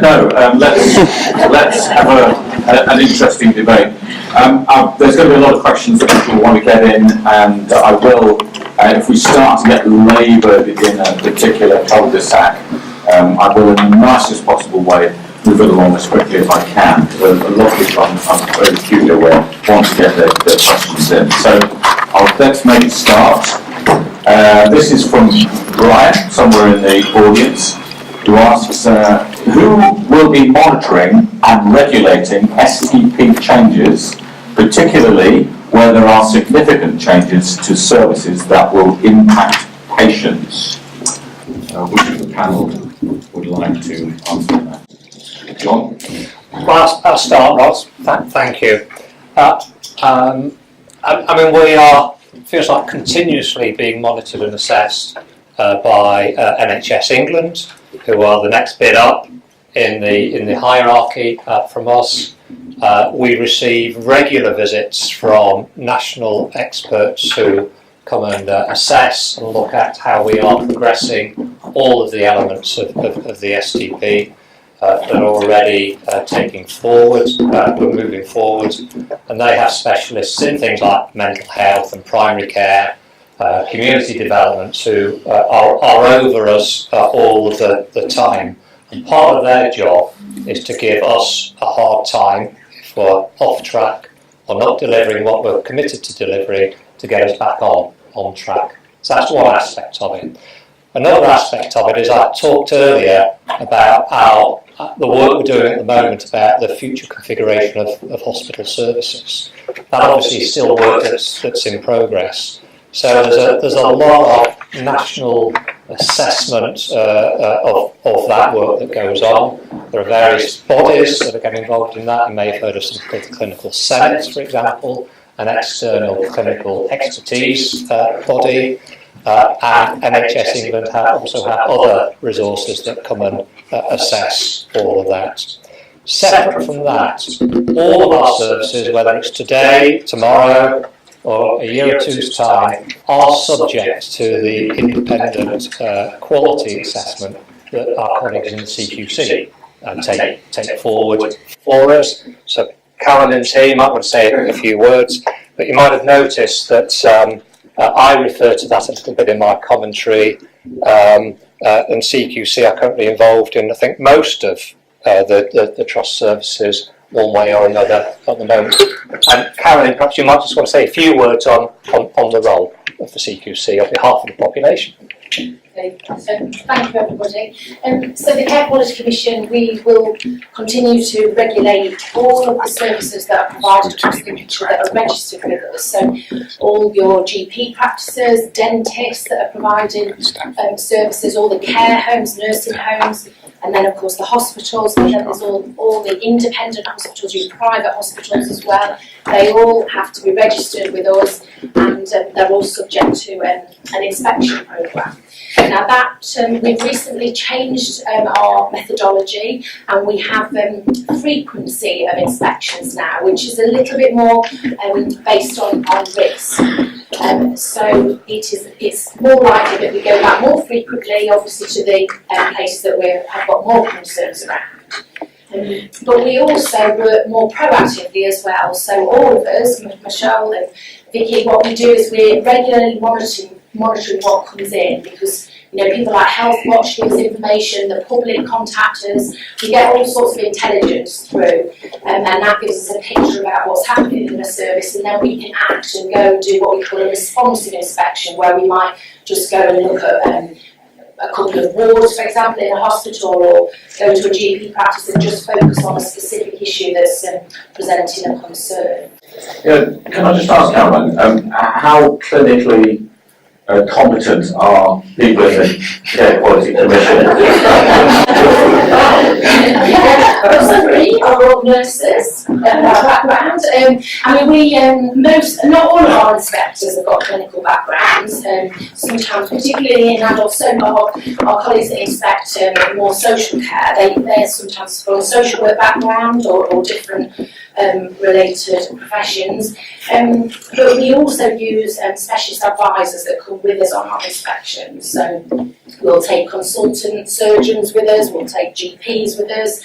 let's have an interesting debate. There's going to be a lot of questions that people want to get in, and I will, if we start to get laboured in a particular cul-de-sac, I will, in the nicest possible way, move it along as quickly as I can. A lot of people I'm very acutely aware want to get their questions in. So let's maybe start. This is from Brian, somewhere in the audience, who asks, who will be monitoring and regulating STP changes, particularly where there are significant changes to services that will impact patients? Which of the panel would like to answer that? John? Well, I'll start, Ross. Thank you. I mean, we are, feels like, continuously being monitored and assessed by NHS England, who are the next bit up in the hierarchy from us. We receive regular visits from national experts who come and assess and look at how we are progressing all of the elements of the STP that are already taking forward, we're moving forward, and they have specialists in things like mental health and primary care, community development, who are over us all of the time. And part of their job is to give us a hard time if we're off track or not delivering what we're committed to delivering, to get us back on track. So that's one aspect of it. Another aspect of it is I talked earlier about the work we're doing at the moment about the future configuration of hospital services. That obviously is still work that's in progress. So there's a lot of national assessment of that work that goes on. There are various bodies that are getting involved in that. You may have heard of something called the Clinical Senate, for example, an external clinical expertise body. And NHS England also have other resources that come and assess all of that. Separate from that, all of our services, whether it's today, tomorrow, or a year or two's time, are subject to the independent quality assessment that our colleagues in the CQC take forward for us. So Karen and team might want to say a few words, but you might have noticed that I refer to that a little bit in my commentary, and CQC are currently involved in, I think, most of the trust services, one way or another, at the moment. And Carolyn, perhaps you might just want to say a few words on the role of the CQC on behalf of the population. Okay, so thank you, everybody. So the Care Quality Commission, we will continue to regulate all of the services that are provided across the country that are registered with us. So all your GP practices, dentists that are providing services, all the care homes, nursing homes, and then of course the hospitals, and then there's all the independent hospitals, your private hospitals as well. They all have to be registered with us, and they're all subject to an inspection programme. Now that we've recently changed our methodology, and we have frequency of inspections now, which is a little bit more based on risk. So it's more likely that we go back more frequently, obviously, to the places that have got more concerns around. But we also work more proactively as well. So all of us, Michelle and Vicky, what we do is we're regularly monitoring what comes in, because people like Healthwatch give us information, the public contact us, we get all sorts of intelligence through, and that gives us a picture about what's happening in the service, and then we can act and go and do what we call a responsive inspection, where we might just go and look at a couple of wards, for example, in a hospital, or go to a GP practice and just focus on a specific issue that's presenting a concern. Yeah, can I just ask, Caroline, how clinically competent are people in the Care Quality Commission? We are all nurses background. I mean, not all of our inspectors have got clinical backgrounds. Sometimes, particularly in adults, some of our colleagues that inspect more social care, they're sometimes from a social work background or different related professions. But we also use specialist advisors that come with us on our inspections. So we'll take consultant surgeons with us, we'll take GPs with us,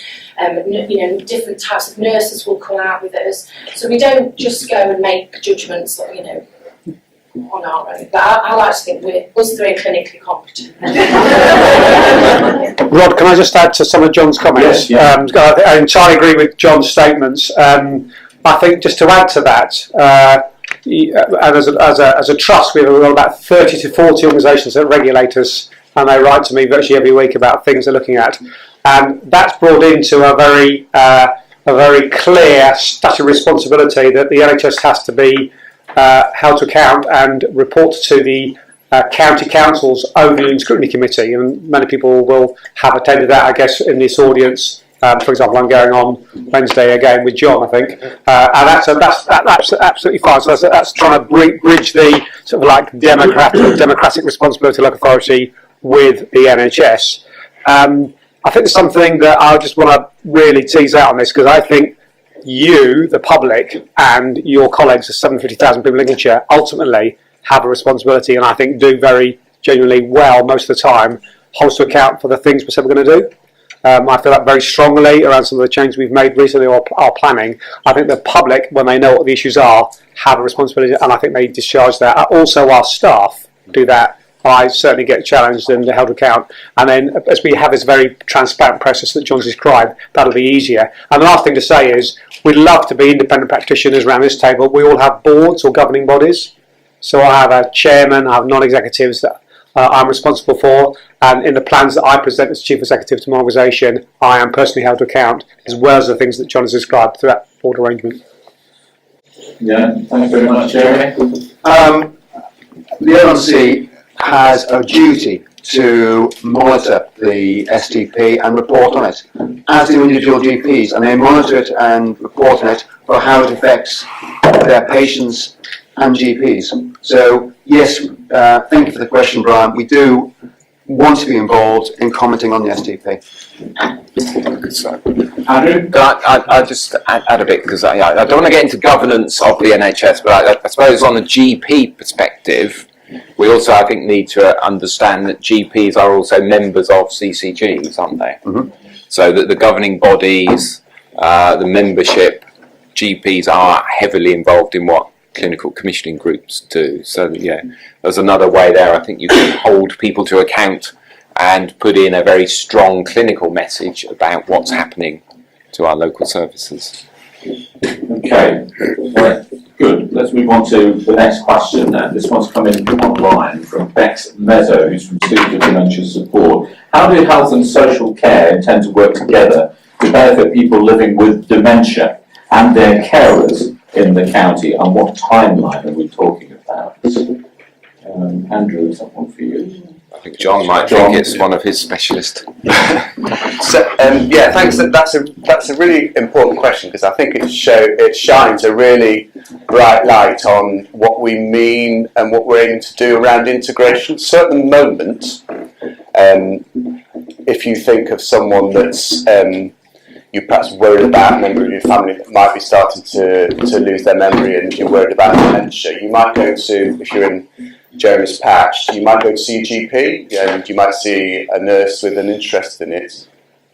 different types of nurses will come out with us. So we don't just go and make judgments, on our own. But I like to think us three are clinically competent. Rod, can I just add to some of John's comments? Yes, I entirely agree with John's statements. I think just to add to that, and as a trust, we've got about 30 to 40 organisations that regulate us, and they write to me virtually every week about things they're looking at. And that's brought into a very clear statutory responsibility that the NHS has to be held to account and report to the county council's own scrutiny committee, and many people will have attended that, I guess, in this audience. For example, I'm going on Wednesday again with John, I think, and that's absolutely fine. So that's trying to bridge the sort of like democratic responsibility of local authority with the NHS. I think there's something that I just want to really tease out on this, because I think you, the public, and your colleagues, the 750,000 people in Lincolnshire, ultimately have a responsibility, and I think do very genuinely well most of the time, holds to account for the things we said we're going to do. I feel that very strongly around some of the changes we've made recently or are planning. I think the public, when they know what the issues are, have a responsibility, and I think they discharge that. Also, our staff do that. I certainly get challenged and held to account. And then, as we have this very transparent process that John's described, that'll be easier. And the last thing to say is, we'd love to be independent practitioners around this table. We all have boards or governing bodies. So I have a chairman, I have non-executives that I'm responsible for, and in the plans that I present as chief executive to my organisation, I am personally held to account, as well as the things that John has described through that board arrangement. Yeah, thanks very much, Jeremy. The LNC has a duty to monitor the STP and report on it, as do individual GPs, and they monitor it and report on it for how it affects their patients and GPs. So yes, thank you for the question, Brian. We do want to be involved in commenting on the STP. Andrew? I just add a bit, because I don't want to get into governance of the NHS, but I suppose on a GP perspective, we also, I think, need to understand that GPs are also members of CCGs, aren't they? Mm-hmm. So that the governing bodies, the membership, GPs are heavily involved in what clinical commissioning groups do. So yeah, there's another way there. I think you can hold people to account and put in a very strong clinical message about what's happening to our local services. Okay, right, good. Let's move on to the next question then. This one's coming online from Bex Mezzo, who's from City of Dementia Support. How do health and social care intend to work together to benefit people living with dementia and their carers in the county, and what timeline are we talking about? Andrew, is that one for you? I think John might think it's one of his specialists. So, yeah, thanks. That's a really important question, because I think it shines a really bright light on what we mean and what we're aiming to do around integration. So at the moment, if you think of someone that's you're perhaps worried about a member of your family that might be starting to lose their memory, and you're worried about dementia, you might go to, if you're in Jeremy's patch, you might go to see a GP, and you might see a nurse with an interest in it.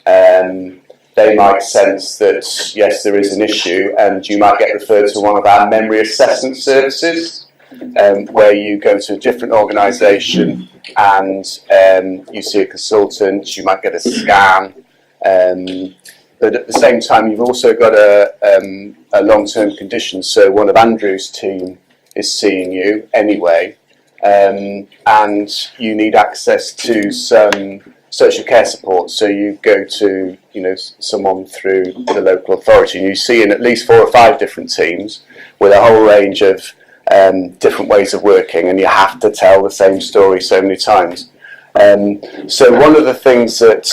They might sense that, yes, there is an issue, and you might get referred to one of our memory assessment services, where you go to a different organisation and you see a consultant, you might get a scan, but at the same time you've also got a long-term condition, so one of Andrew's team is seeing you anyway, and you need access to some social care support, so you go to someone through the local authority, and you see in at least 4 or 5 different teams with a whole range of different ways of working, and you have to tell the same story so many times. So one of the things that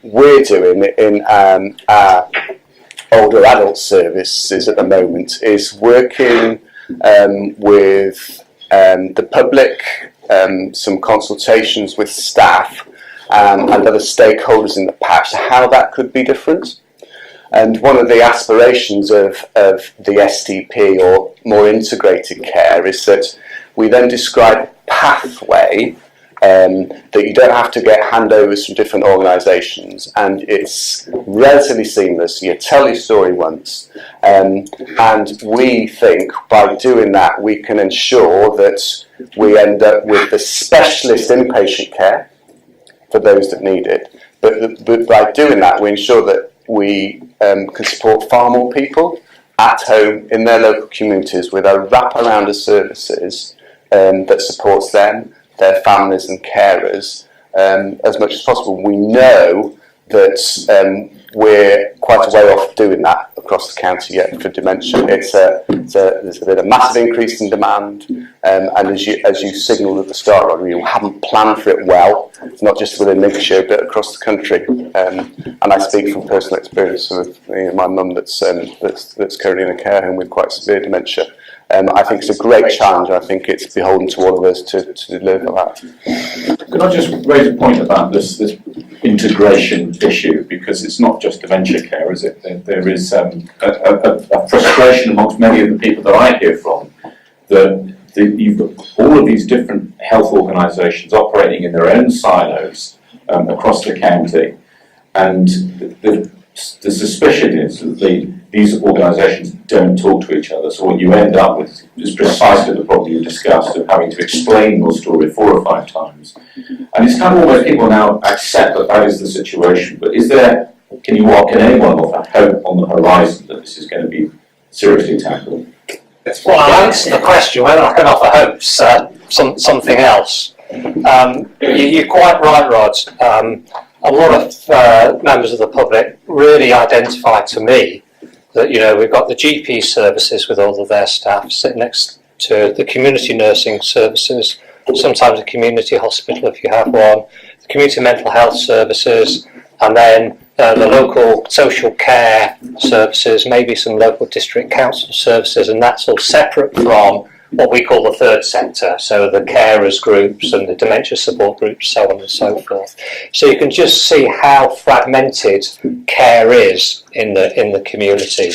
we're doing in our older adult services at the moment is working with the public, some consultations with staff and other stakeholders in the patch, how that could be different. And one of the aspirations of the STP, or more integrated care, is that we then describe a pathway that you don't have to get handovers from different organisations, and it's relatively seamless. You tell your story once, and we think by doing that we can ensure that we end up with the specialist inpatient care for those that need it. But by doing that, we ensure that we can support far more people at home in their local communities with a wraparound of services that supports them, their families and carers as much as possible. We know that we're quite a way off doing that across the county yet for dementia. There's been a massive increase in demand, and as you signalled at the start, Roger, we haven't planned for it well, not just within Lincolnshire but across the country. And I speak from personal experience with my mum that's currently in a care home with quite severe dementia. I think it's a great challenge. I think it's beholden to all of us to deliver that. Could I just raise a point about this integration issue, because it's not just dementia care, is it? There is a frustration amongst many of the people that I hear from that you've got all of these different health organisations operating in their own silos across the county, and the suspicion is that these organisations don't talk to each other. So what you end up with is precisely the problem you discussed of having to explain your story 4 or 5 times. And it's kind of almost people now accept that that is the situation. But can anyone offer hope on the horizon that this is going to be seriously tackled? Well, I'll answer the question whether I can offer hopes, something else. You're quite right, Rod. A lot of members of the public really identify to me that, we've got the GP services with all of their staff sitting next to the community nursing services, sometimes a community hospital if you have one, the community mental health services, and then the local social care services, maybe some local district council services, and that's all separate from what we call the third sector, so the carers groups and the dementia support groups, so on and so forth. So you can just see how fragmented care is in the community,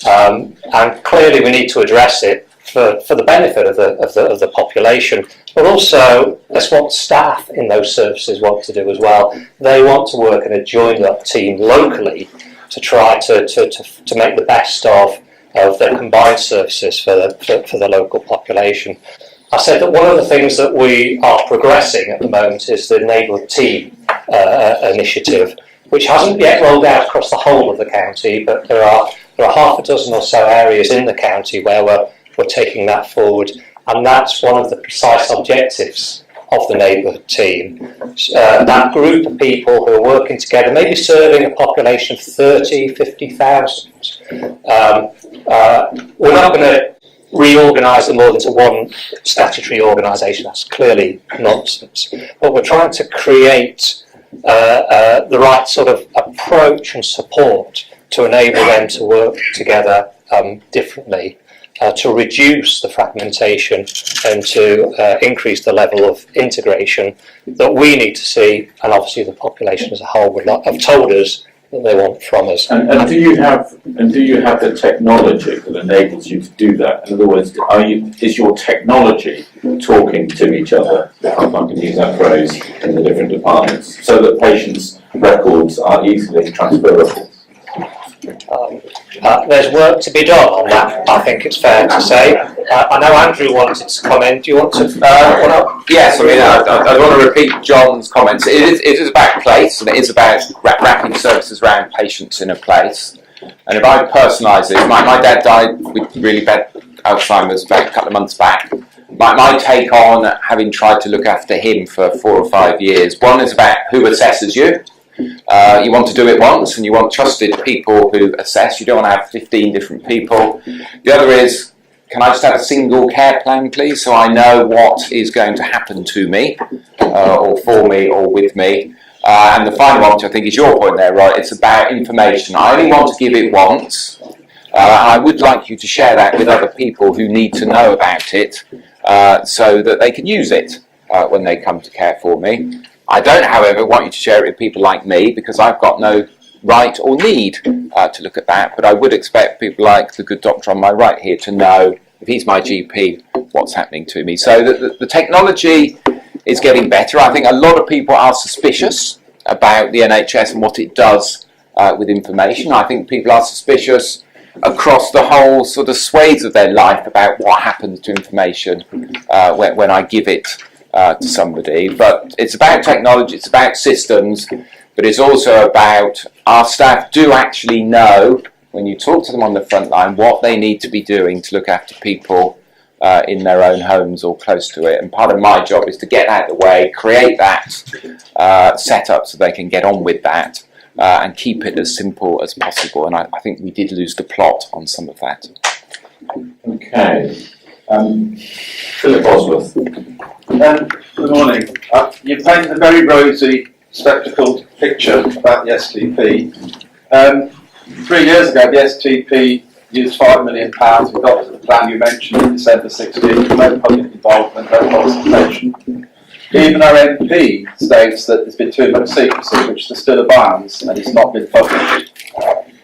and clearly we need to address it for the benefit of the population, but also that's what staff in those services want to do as well. They want to work in a joined up team locally to try to make the best of their combined services for the local population. I said that one of the things that we are progressing at the moment is the Neighbourhood Team initiative, which hasn't yet rolled out across the whole of the county, but there are half a dozen or so areas in the county where we're taking that forward, and that's one of the precise objectives of the Neighbourhood Team. That group of people who are working together, maybe serving a population of 30, 50,000. We're not going to reorganise them all into one statutory organisation. That's clearly nonsense. But we're trying to create the right sort of approach and support to enable them to work together differently, to reduce the fragmentation and to increase the level of integration that we need to see, and obviously the population as a whole have told us that they want from us. And do you have the technology that enables you to do that? In other words, is your technology talking to each other, if I can use that phrase, in the different departments, so that patients' records are easily transferable? There's work to be done on that, I think it's fair to say. I know Andrew wanted to comment. Do you want to? Yes, I want to repeat John's comments. It is about place, and it is about wrapping services around patients in a place. And if I personalise this, my dad died with really bad Alzheimer's about a couple of months back. My take on having tried to look after him for 4 or 5 years, one is about who assesses you. You want to do it once, and you want trusted people who assess. You don't want to have 15 different people. The other is, can I just have a single care plan, please, so I know what is going to happen to me, or for me, or with me. And the final one, which I think is your point there, right, it's about information. I only want to give it once. I would like you to share that with other people who need to know about it, so that they can use it when they come to care for me. I don't, however, want you to share it with people like me, because I've got no right or need to look at that. But I would expect people like the good doctor on my right here to know, if he's my GP, what's happening to me. So the technology is getting better. I think a lot of people are suspicious about the NHS and what it does with information. I think people are suspicious across the whole sort of swathes of their life about what happens to information when I give it to somebody. But it's about technology, it's about systems, but it's also about our staff do actually know, when you talk to them on the front line, what they need to be doing to look after people in their own homes or close to it. And part of my job is to get out of the way, create that setup so they can get on with that. And keep it as simple as possible. And I think we did lose the plot on some of that. Okay. Philip Bosworth. Good morning. You've painted a very rosy, spectacled picture about the STP. 3 years ago, the STP used £5 million. We got to the plan you mentioned in December 16, no public involvement, no consultation. Even our MP states that there's been too much secrecy, which there still abounds, and it's not been published.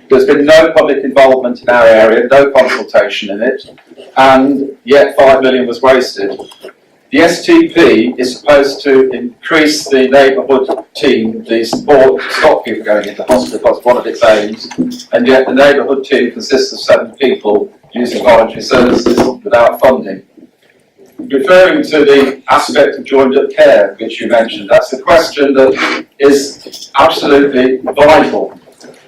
There's been no public involvement in our area, no consultation in it, and yet £5 million was wasted. The STP is supposed to increase the neighbourhood team, the support to stop people going into hospital, that's one of its aims, and yet the neighbourhood team consists of 7 people using voluntary services without funding. Referring to the aspect of joined-up care, which you mentioned, that's the question that is absolutely vital.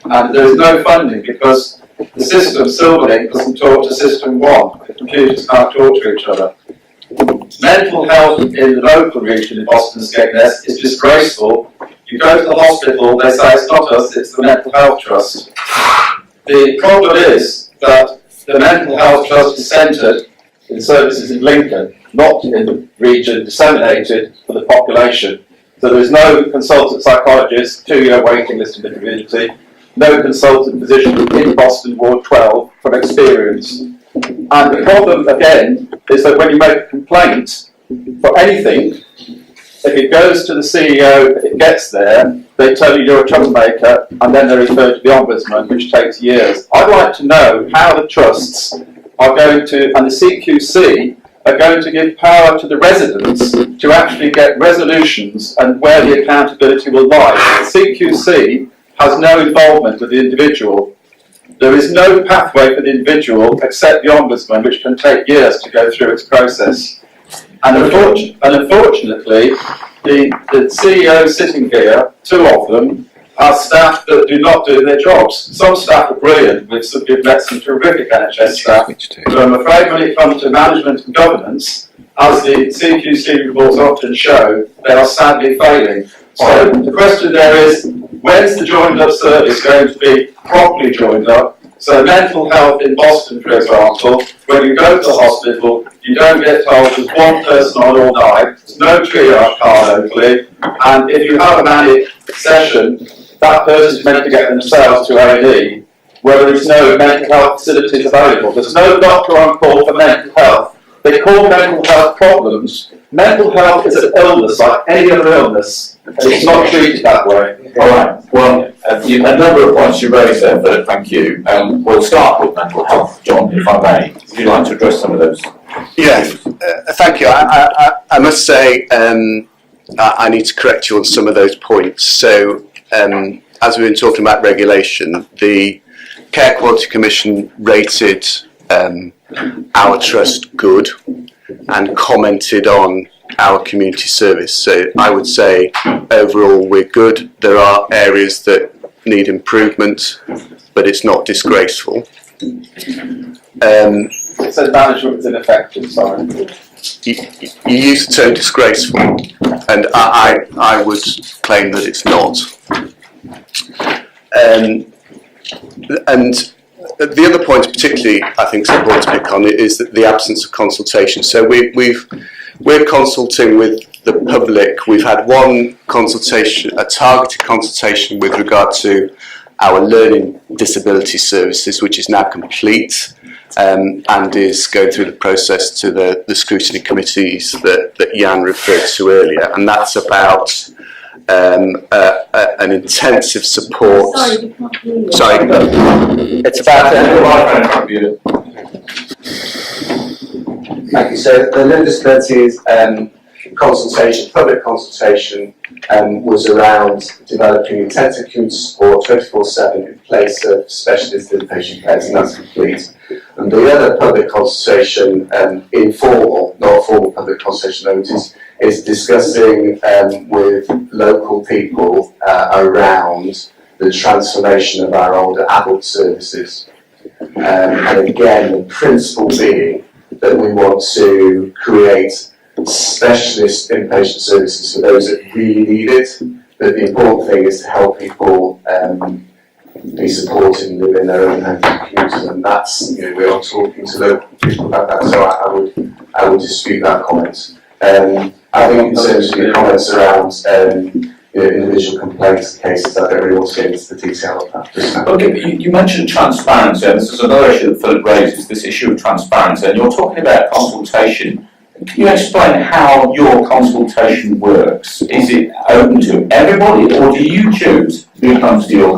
And there is no funding because the system, Silverlink, doesn't talk to System 1. The computers can't talk to each other. Mental health in the local region in Boston Skegness is disgraceful. You go to the hospital, they say it's not us, it's the Mental Health Trust. The problem is that the Mental Health Trust is centred in services in Lincoln, not in the region disseminated for the population. So there is no consultant psychologist, 2-year waiting list in the community, no consultant physician in Boston Ward 12 from experience. And the problem, again, is that when you make a complaint for anything, if it goes to the CEO, if it gets there, they tell you you're a troublemaker, and then they refer to the Ombudsman, which takes years. I'd like to know how the trusts are going to, and the CQC, are going to give power to the residents to actually get resolutions and where the accountability will lie. The CQC has no involvement with the individual. There is no pathway for the individual except the Ombudsman, which can take years to go through its process. And unfortunately, the CEOs sitting here, 2 of them, are staff that do not do their jobs. Some staff are brilliant, we've met some terrific NHS staff, but I'm afraid when it comes to management and governance, as the CQC reports often show, they are sadly failing. So the question there is, when's the joined up service going to be properly joined up? So mental health in Boston, for example, when you go to the hospital, you don't get told there's one person on all night, there's no triage car locally, and if you have a manic session, that person is meant to get themselves to A&E, where there is no mental health facilities available. There's no doctor on call for mental health. They call mental health problems. Mental health is an illness like any other illness, and it's not treated that way. All right. Well, a number of points you raised there, Philip. Thank you. We'll start with mental health, John, if I may. Would you like to address some of those? Yes. Thank you. I must say I need to correct you on some of those points. So, as we've been talking about regulation, the Care Quality Commission rated our trust good and commented on our community service. So I would say overall we're good. There are areas that need improvement, but it's not disgraceful. It says management is ineffective, sorry. You use the term disgraceful, and I would claim that it's not. And the other point, particularly, I think is important to pick on, is that the absence of consultation. So we're consulting with the public. We've had one consultation, a targeted consultation with regard to our learning disability services, which is now complete and is going through the process to the scrutiny committees that Jan referred to earlier. And that's about an intensive support. Sorry, we can't hear you. Sorry, It's about Thank you. So the learning disabilities consultation, public consultation, was around developing intensive community support 24/7 in place of specialist inpatient beds, and that's complete. And the other public consultation, informal, not formal public consultation, is discussing with local people around the transformation of our older adult services. And again, the principle being that we want to create specialist inpatient services for those that really need it. But the important thing is to help people be supported and live in their own home communities, and that's, we are talking to local people about that. So I would dispute that comment. I think in terms of your comments around individual complaints cases, I don't really want to get into the detail of that. Okay, you mentioned transparency, and this is another issue that Philip raises, this issue of transparency, and you're talking about consultation. Can you explain how your consultation works? Is it open to everybody, or do you choose who comes to your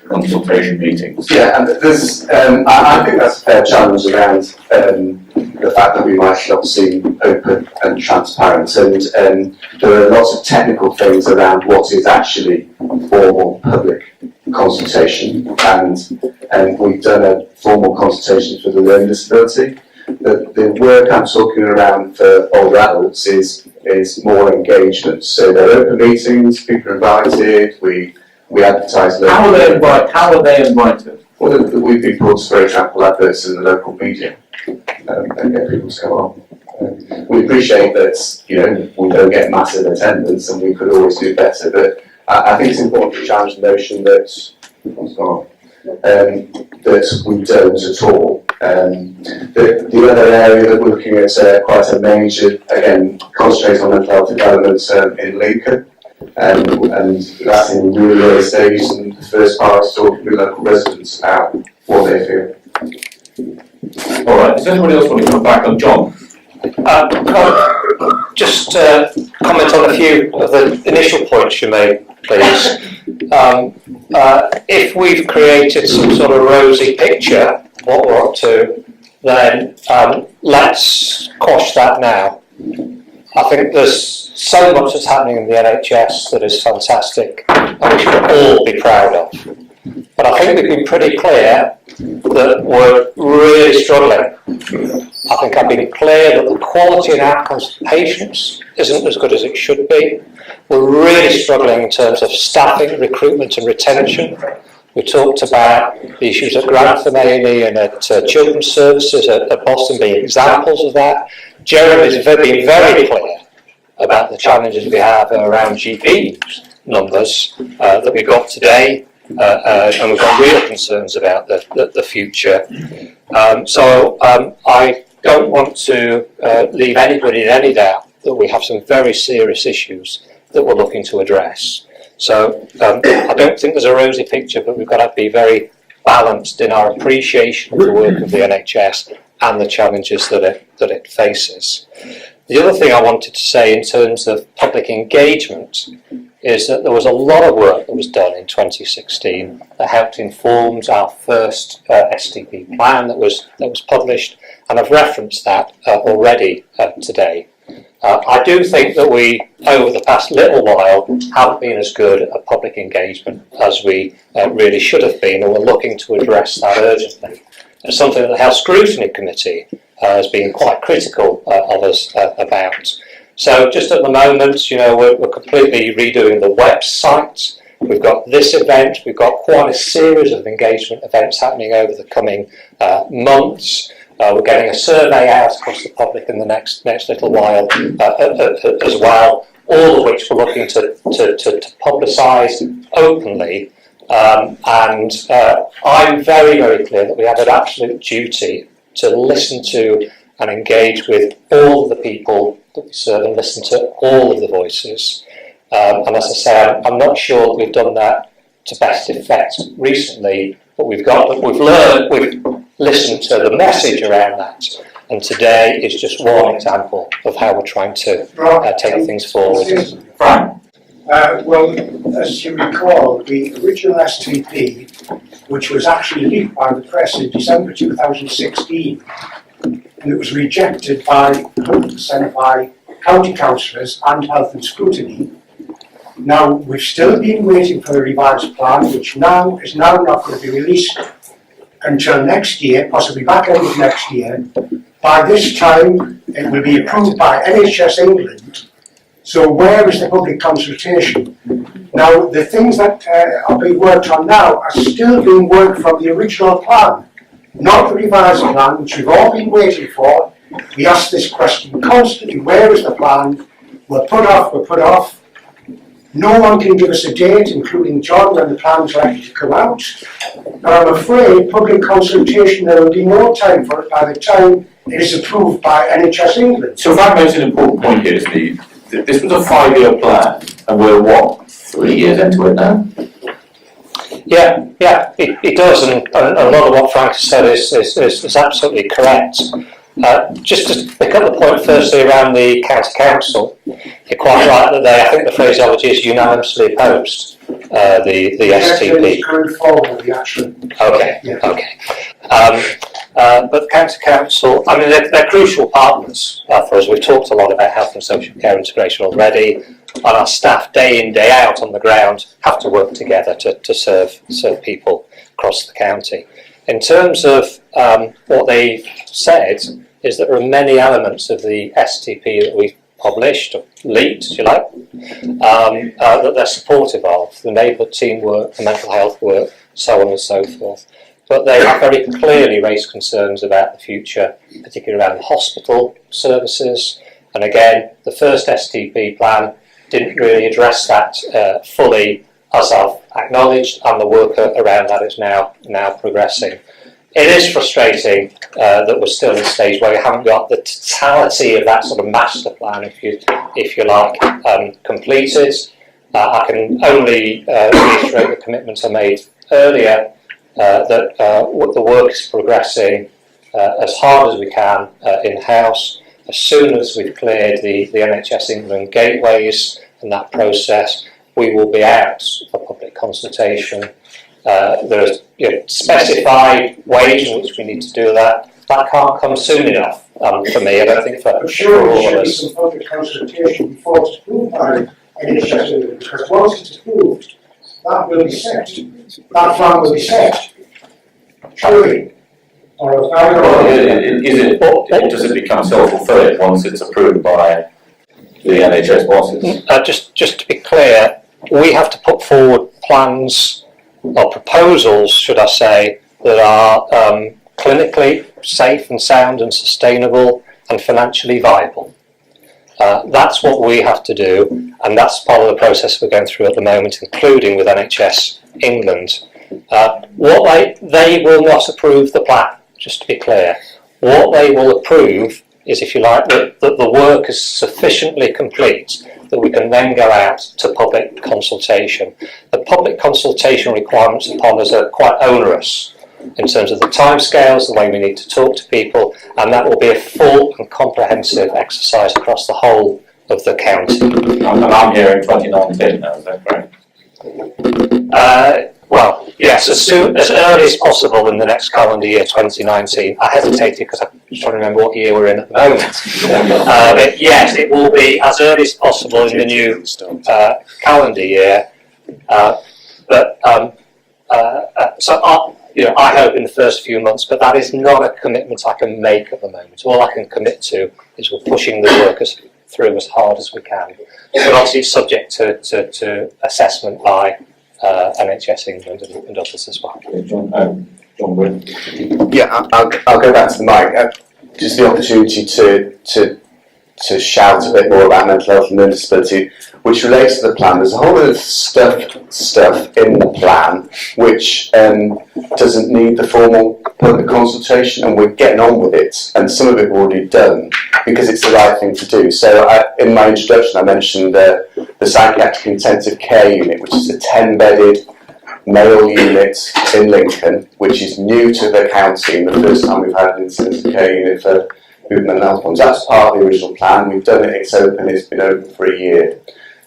consultation meetings? Yeah, and there's, I think that's a fair challenge around the fact that we might not seem open and transparent, and there are lots of technical things around what is actually formal public consultation, and we've done a formal consultation for the learning disability. The work I'm talking around for older adults is more engagement. So they're open meetings, people are invited, we advertise. How are they invited? Well, we've been put, for example, adverts in the local media and get people to come on. We appreciate that, we don't get massive attendance and we could always do better, but I think it's important to challenge the notion that that we don't at all. The other area that we're looking at quite a major, again, concentrating on mental health development in Lincoln, and that's in really early stages, and the first part is talking with local residents about what they feel. All right, does anybody else want to come back on John? Just comment on a few of the initial points you made, please. If we've created some sort of rosy picture, what we're up to, then let's quash that now. I think there's so much that's happening in the NHS that is fantastic and we should all be proud of. But I think we've been pretty clear that we're really struggling. I think I've been clear that the quality and outcomes for patients isn't as good as it should be. We're really struggling in terms of staffing, recruitment and retention. We talked about the issues at Grantham A&E and at Children's Services at Boston being examples of that. Jeremy's been very clear about the challenges we have around GP numbers that we've got today, and we've got real concerns about the future. So I don't want to leave anybody in any doubt that we have some very serious issues that we're looking to address. So I don't think there's a rosy picture, but we've got to be very balanced in our appreciation of the work of the NHS and the challenges that it faces. The other thing I wanted to say in terms of public engagement is that there was a lot of work that was done in 2016 that helped inform our first STP plan that was published, and I've referenced that already today. I do think that we, over the past little while, haven't been as good at public engagement as we really should have been, and we're looking to address that urgently. It's something that the Health Scrutiny Committee has been quite critical of us about. So just at the moment, we're completely redoing the website. We've got this event, we've got quite a series of engagement events happening over the coming months. We're getting a survey out across the public in the next little while as well, all of which we're looking to publicise openly. And I'm very, very clear that we have an absolute duty to listen to and engage with all of the people that we serve and listen to all of the voices. And as I say, I'm not sure that we've done that to best effect recently, but we've learned, we've listened to the message around that. And today is just one example of how we're trying to take things forward. Frank? Well, as you recall, the original STP, which was actually leaked by the press in December 2016, and it was rejected by 100% by county councillors and health and scrutiny. Now, we've still been waiting for the revised plan, which now is not going to be released until next year, possibly back end of next year. By this time, it will be approved by NHS England. So where is the public consultation? Now, the things that are being worked on now are still being worked from the original plan, not the revised plan, which we've all been waiting for. We ask this question constantly, where is the plan? We're put off. No one can give us a date, including John, when the plan is likely to come out. And I'm afraid public consultation, there will be no time for it by the time it is approved by NHS England. So if that makes an important point here, Steve, this was a 5-year plan, and we're what, 3 years into it now? Yeah, it does, and a lot of what Frank said is absolutely correct. Just to pick up the point firstly around the county council, you're quite right that they, I think the phraseology is unanimously opposed the STP. Okay. But the county council, I mean, they're crucial partners for us. We've talked a lot about health and social care integration already, and our staff day in, day out on the ground have to work together to serve people across the county. In terms of what they've said, is that there are many elements of the STP that we've published, or leaked, if you like, that they're supportive of, the neighbourhood teamwork, the mental health work, so on and so forth. But they have very clearly raised concerns about the future, particularly around the hospital services. And again, the first STP plan didn't really address that fully, as I've acknowledged, and the work around that is now progressing. It is frustrating that we're still in a stage where we haven't got the totality of that sort of master plan, if you like, completed. I can only reiterate the commitments I made earlier that the work is progressing as hard as we can in-house. As soon as we've cleared the NHS England gateways and that process, we will be out for public consultation. There are specified ways in which we need to do that. That can't come soon enough for me. I don't think for all of us. There should be some public consultation before it's approved by NHS England, because once it's approved, that will be set. That plan will be set. Surely. Does it become self-fulfilling once it's approved by the NHS bosses? Just to be clear, we have to put forward plans or proposals, should I say, that are clinically safe and sound and sustainable and financially viable. That's what we have to do, and that's part of the process we're going through at the moment, including with NHS England. What they will not approve the plan, just to be clear. What they will approve is, if you like, that the work is sufficiently complete that we can then go out to public consultation. The public consultation requirements upon us are quite onerous in terms of the timescales, the way we need to talk to people, and that will be a full and comprehensive exercise across the whole of the county. And I'm here in 2019 now, is that correct? Well, yes, as early as possible in the next calendar year, 2019. I hesitated because I'm trying to remember what year we're in at the moment. But yes, it will be as early as possible in the new calendar year. I hope in the first few months, but that is not a commitment I can make at the moment. All I can commit to is we're pushing the workers through as hard as we can. But obviously it's subject to assessment by NHS England and others as well. John Brewin. Yeah, I'll go back to the mic. Just the opportunity to shout a bit more about mental health and learning disability, which relates to the plan. There's a whole lot of stuff in the plan which doesn't need the formal public consultation, and we're getting on with it, and some of it we've already done because it's the right thing to do. So in my introduction I mentioned the psychiatric intensive care unit, which is a 10-bedded male unit in Lincoln, which is new to the county, and the first time we've had an intensive care unit for movement and health problems. That's part of the original plan. We've done it, it's open, it's been open for a year.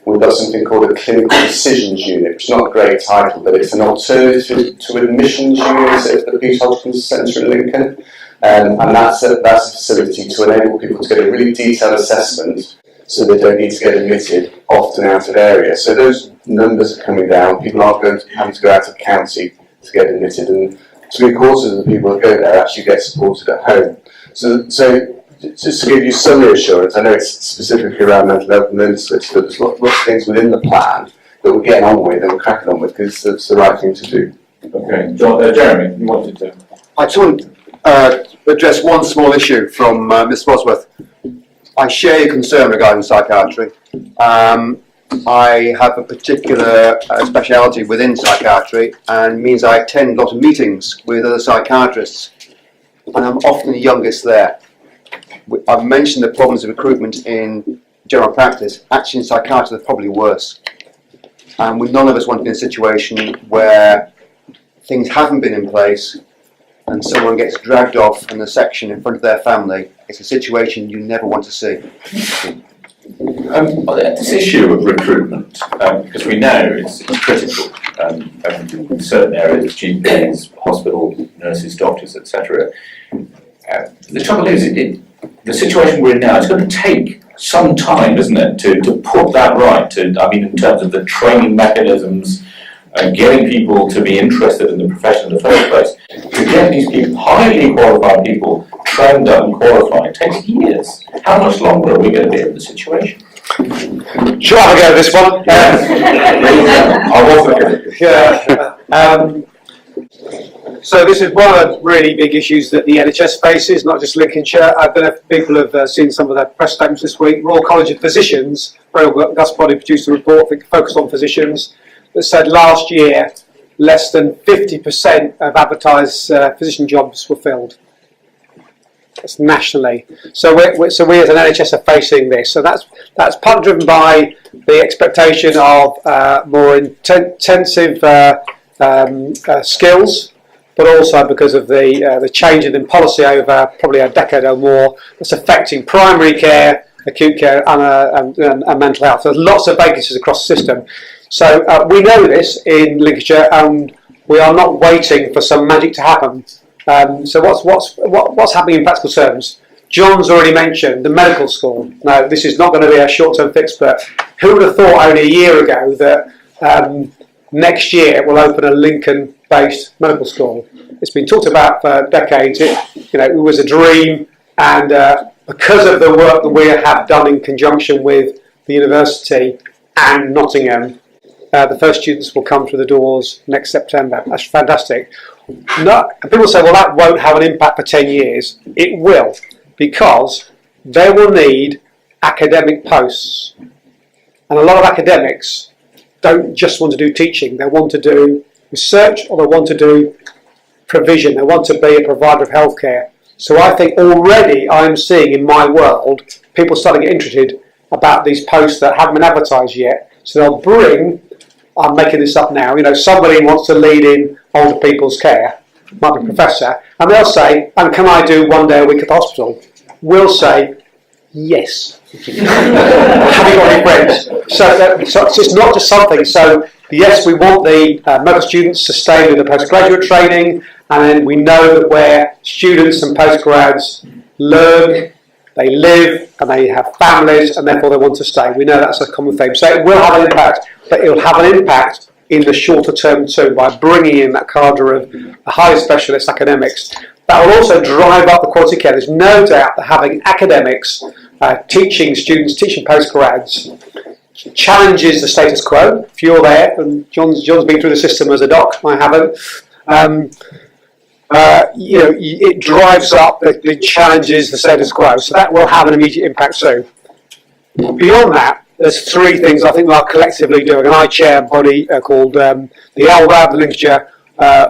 we've got something called a clinical decisions unit, which is not a great title, but it's an alternative to admissions unit at the Peter Hodgkins Centre in Lincoln. And that's a facility to enable people to get a really detailed assessment so they don't need to get admitted often out of area. So those numbers are coming down. People aren't going to have to go out of county to get admitted, and 3/4 of the people that go there actually get supported at home. So just to give you some reassurance, I know it's specifically around mental health and illness, but there's lots of things within the plan that we're getting on with and we're cracking on with because it's the right thing to do. Okay, Jeremy, you wanted to? I just want to address one small issue from Ms Bosworth. I share your concern regarding psychiatry. I have a particular speciality within psychiatry, and means I attend a lot of meetings with other psychiatrists, and I'm often the youngest there. I've mentioned the problems of recruitment in general practice. Actually, in psychiatry, they're probably worse. And none of us want to be in a situation where things haven't been in place and someone gets dragged off in a section in front of their family. It's a situation you never want to see. This issue of recruitment, because we know it's critical in certain areas, GPs, hospital nurses, doctors, etc. The trouble is, the situation we're in now, it's going to take some time, isn't it, to put that right, in terms of the training mechanisms, getting people to be interested in the profession in the first place. To get these people, highly qualified people, trained up and qualified, takes years. How much longer are we going to be in the situation? Shall I have a go at this one? I was looking at it. So this is one of the really big issues that the NHS faces, not just Lincolnshire. I don't know if people have seen some of their press statements this week. Royal College of Physicians, Royal August Body, produced a report that focused on physicians that said last year less than 50% of advertised physician jobs were filled. That's nationally. So we as an NHS are facing this. So that's partly driven by the expectation of more intensive skills, but also because of the change in policy over probably a decade or more that's affecting primary care, acute care, and mental health. There's lots of vacancies across the system. So we know this in Lincolnshire, and we are not waiting for some magic to happen. So what's happening in practical terms? John's already mentioned the medical school. Now, this is not going to be a short-term fix, but who would have thought only a year ago that next year we'll open a Lincoln-based medical school? It's been talked about for decades. It was a dream, and because of the work that we have done in conjunction with the university and Nottingham, the first students will come through the doors next September. That's fantastic. People say, well, that won't have an impact for 10 years. It will, because they will need academic posts. And a lot of academics don't just want to do teaching. They want to do research, or they want to do provision. They want to be a provider of healthcare. So I think already I'm seeing in my world people starting to get interested about these posts that haven't been advertised yet. So they'll bring, I'm making this up now, somebody wants to lead in older people's care, might be a professor, and they'll say, and can I do 1 day a week at the hospital? We'll say, yes. Have you got any friends? So it's not just something. So yes, we want the medical students to stay with the postgraduate training, and then we know that where students and postgrads learn, they live, and they have families, and therefore they want to stay. We know that's a common theme. So it will have an impact, but it will have an impact in the shorter term too, by bringing in that cadre of highly specialist academics. That will also drive up the quality of care. There's no doubt that having academics teaching students, teaching postgrads, challenges the status quo. If you're there, and John's been through the system as a doc, I haven't. It drives up, it challenges the status quo. So that will have an immediate impact too. Beyond that, there's three things I think we are collectively doing, and I chair a body called the LVAB, the Lincolnshire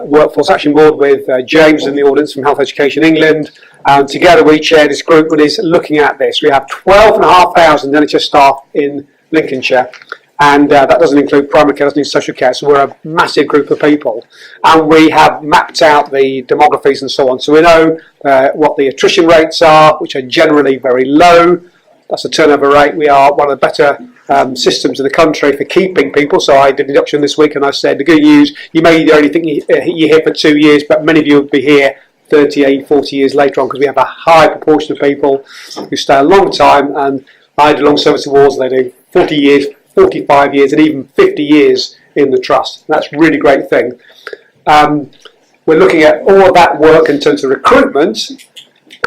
Workforce Action Board, with James in the audience from Health Education England, and together we chair this group that is looking at this. We have 12,500 NHS staff in Lincolnshire, and that doesn't include primary care, doesn't include social care, so we're a massive group of people, and we have mapped out the demographies and so on, so we know what the attrition rates are, which are generally very low. That's the turnover rate. We are one of the better systems in the country for keeping people. So I did an induction this week and I said, the good news, you may only think you're here for 2 years, but many of you will be here 38, 40 years later on, because we have a high proportion of people who stay a long time, and I did long service awards, they do 40 years, 45 years, and even 50 years in the trust. That's a really great thing. We're looking at all of that work in terms of recruitment,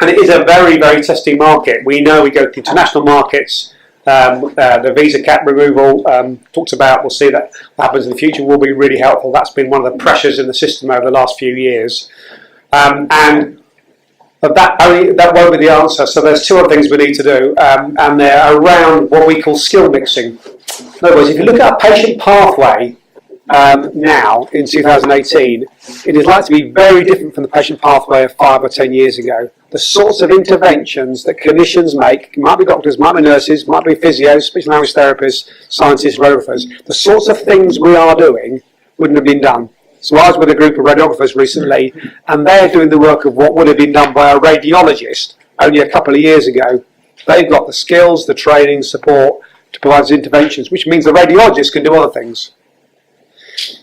and it is a very, very testing market. We know we go to international markets. The visa cap removal talked about, we'll see that what happens in the future, will be really helpful. That's been one of the pressures in the system over the last few years. But that won't be the answer. So there's two other things we need to do, and they're around what we call skill mixing. In other words, if you look at a patient pathway now in 2018, it is likely to be very different from the patient pathway of 5 or 10 years ago. The sorts of interventions that clinicians make, might be doctors, might be nurses, might be physios, speech and language therapists, scientists, radiographers, the sorts of things we are doing wouldn't have been done. So I was with a group of radiographers recently, and they're doing the work of what would have been done by a radiologist only a couple of years ago. They've got the skills, the training, support to provide those interventions, which means the radiologist can do other things.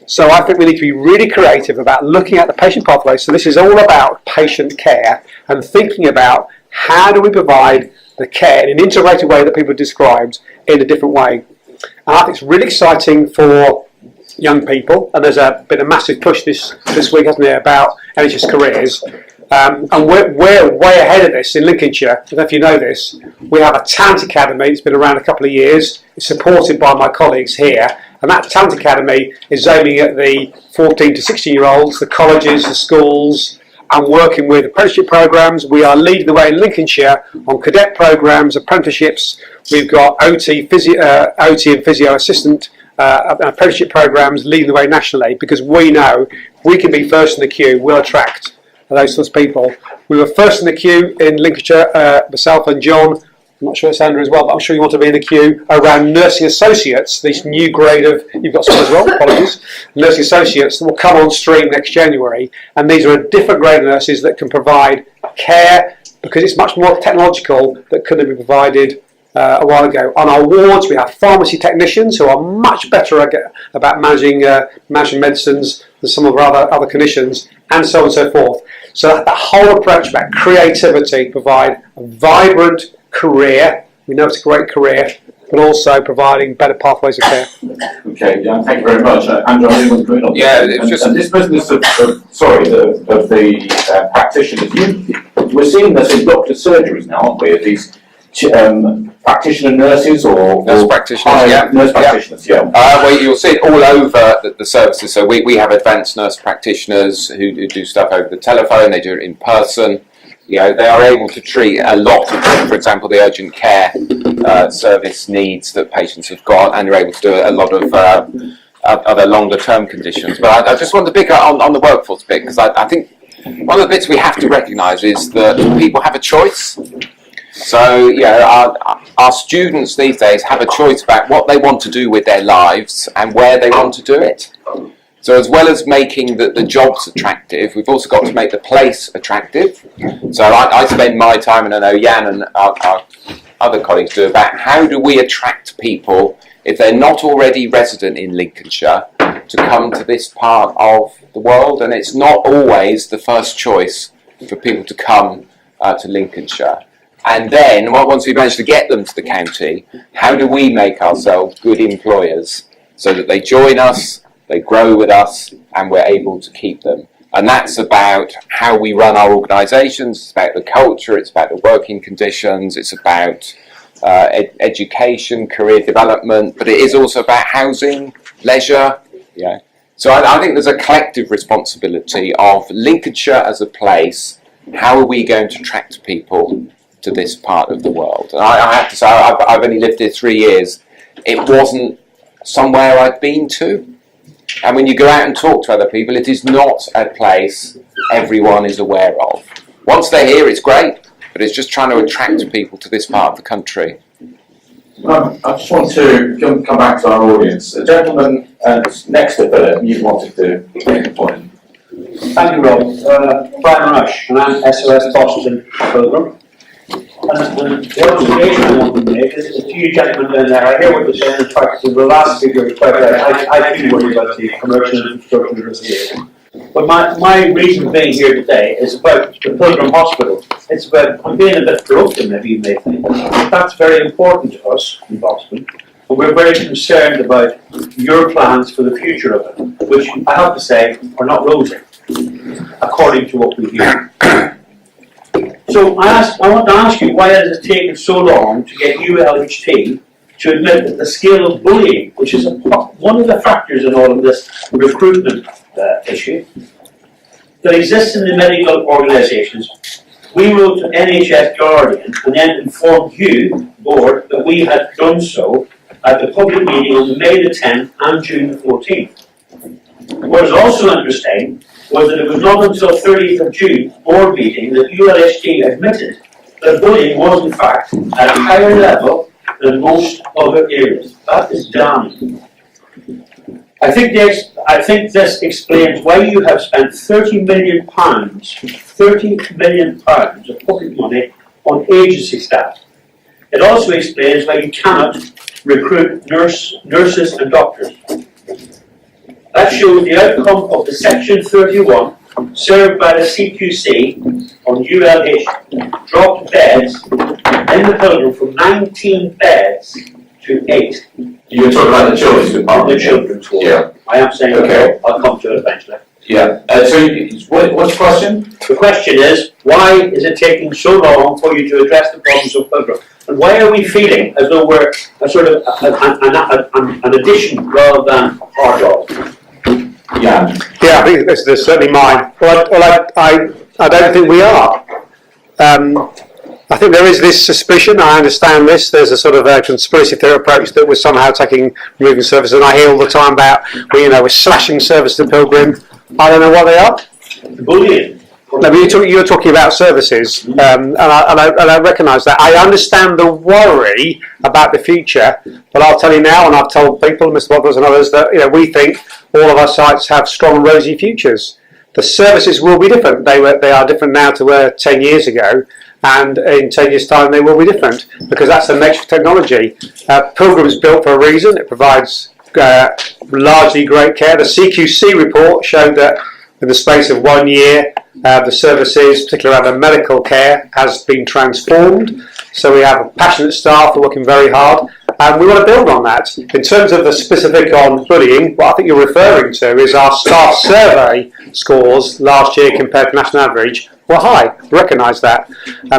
So I think we need to be really creative about looking at the patient pathway. So this is all about patient care and thinking about how do we provide the care in an integrated way that people described in a different way. And I think it's really exciting for young people, and there's been a massive push this week, hasn't there, about NHS careers. And we're way ahead of this in Lincolnshire. I don't know if you know this. We have a talent academy. It's been around a couple of years. It's supported by my colleagues here. And that talent academy is aiming at the 14 to 16-year-olds, the colleges, the schools, and working with apprenticeship programs. We are leading the way in Lincolnshire on cadet programs, apprenticeships. We've got OT and physio assistant apprenticeship programs leading the way nationally, because we know if we can be first in the queue, we'll attract those sorts of people. We were first in the queue in Lincolnshire, myself and John, I'm not sure it's Andrew as well, but I'm sure you want to be in the queue around nursing associates, this new grade of, you've got some as well, apologies, nursing associates that will come on stream next January, and these are a different grade of nurses that can provide care, because it's much more technological that couldn't be provided a while ago. On our wards, we have pharmacy technicians who are much better about managing medicines than some of our other clinicians, and so on and so forth. So that whole approach about creativity, provide a vibrant career, we know it's a great career, but also providing better pathways of care. Okay, thank you very much. Andrew, I really want to put in on and this business of the practitioners, we're seeing this in doctor surgeries now, aren't we? Of these practitioner nurses or nurse practitioners, nurse practitioners, well, you'll see it all over the services. So we have advanced nurse practitioners who do stuff over the telephone. They do it in person. You know, they are able to treat a lot of, for example, the urgent care service needs that patients have got, and they're able to do a lot of other longer term conditions. But I just want to pick up on the workforce bit, because I think one of the bits we have to recognise is that people have a choice. So, our students these days have a choice about what they want to do with their lives and where they want to do it. So as well as making the jobs attractive, we've also got to make the place attractive. So I spend my time, and I know Jan and our other colleagues do, about how do we attract people, if they're not already resident in Lincolnshire, to come to this part of the world. And it's not always the first choice for people to come to Lincolnshire. And then, once we manage to get them to the county, how do we make ourselves good employers so that they join us, they grow with us, and we're able to keep them? And that's about how we run our organisations, it's about the culture, it's about the working conditions, it's about education, career development, but it is also about housing, leisure. So I think there's a collective responsibility of Lincolnshire as a place. How are we going to attract people to this part of the world? And I have to say, I've only lived here 3 years. It wasn't somewhere I'd been to. And when you go out and talk to other people, it is not a place everyone is aware of. Once they're here, it's great, but it's just trying to attract people to this part of the country. I just want to come back to our audience. A gentleman next to Philip, you wanted to make a point. Thank you, Rob. Brian Rush, and I'm SOS Boston Programme. And the observation I want to make is to you gentlemen down there, I hear what you're saying, in fact, the last figure is quite right. I feel worried about the commercial infrastructure of here. But my reason for being here today is about the Pilgrim Hospital. It's about, I'm being a bit parochial, maybe you may think, but that's very important to us in Boston. And we're very concerned about your plans for the future of it, which I have to say are not rosy, according to what we hear. So I want to ask you, why has it taken so long to get ULHT to admit that the scale of bullying, which is one of the factors in all of this recruitment issue, that exists in the medical organisations? We wrote to NHS Guardian and then informed you, board, that we had done so at the public meeting on May the 10th and June the 14th. What is also interesting was that it was not until 30th of June board meeting that ULHT admitted that bullying was in fact at a higher level than most other areas. That is damning. I think this explains why you have spent £30 million of public money on agency staff. It also explains why you cannot recruit nurses and doctors. That shows the outcome of the Section 31 served by the CQC on ULH dropped beds in the Pilgrim from 19 beds to 8. You're talking about the children's department? The children's ward. Yeah. I am saying okay. I'll come to it eventually. Yeah. What's the question? The question is, why is it taking so long for you to address the problems of Pilgrim? And why are we feeling as though we're a sort of an addition rather than a part of? Yeah. Yeah, I think this is certainly mine. I don't think we are. I think there is this suspicion. I understand this. There's a sort of a conspiracy theory approach that we're somehow removing services, and I hear all the time about we're slashing service to Pilgrim. I don't know what they are. Bullying. No, but you're talking about services, and I recognise that. I understand the worry about the future, but I'll tell you now, and I've told people, Mr. Waddles and others, that we think all of our sites have strong, rosy futures. The services will be different. They are different now to where 10 years ago, and in 10 years' time they will be different, because that's the nature of technology. Pilgrim's built for a reason. It provides largely great care. The CQC report showed that in the space of 1 year, the services, particularly around the medical care, has been transformed. So we have passionate staff who are working very hard, and we want to build on that. In terms of the specific on bullying, what I think you're referring to is our staff survey scores last year compared to national average were high. Recognise that.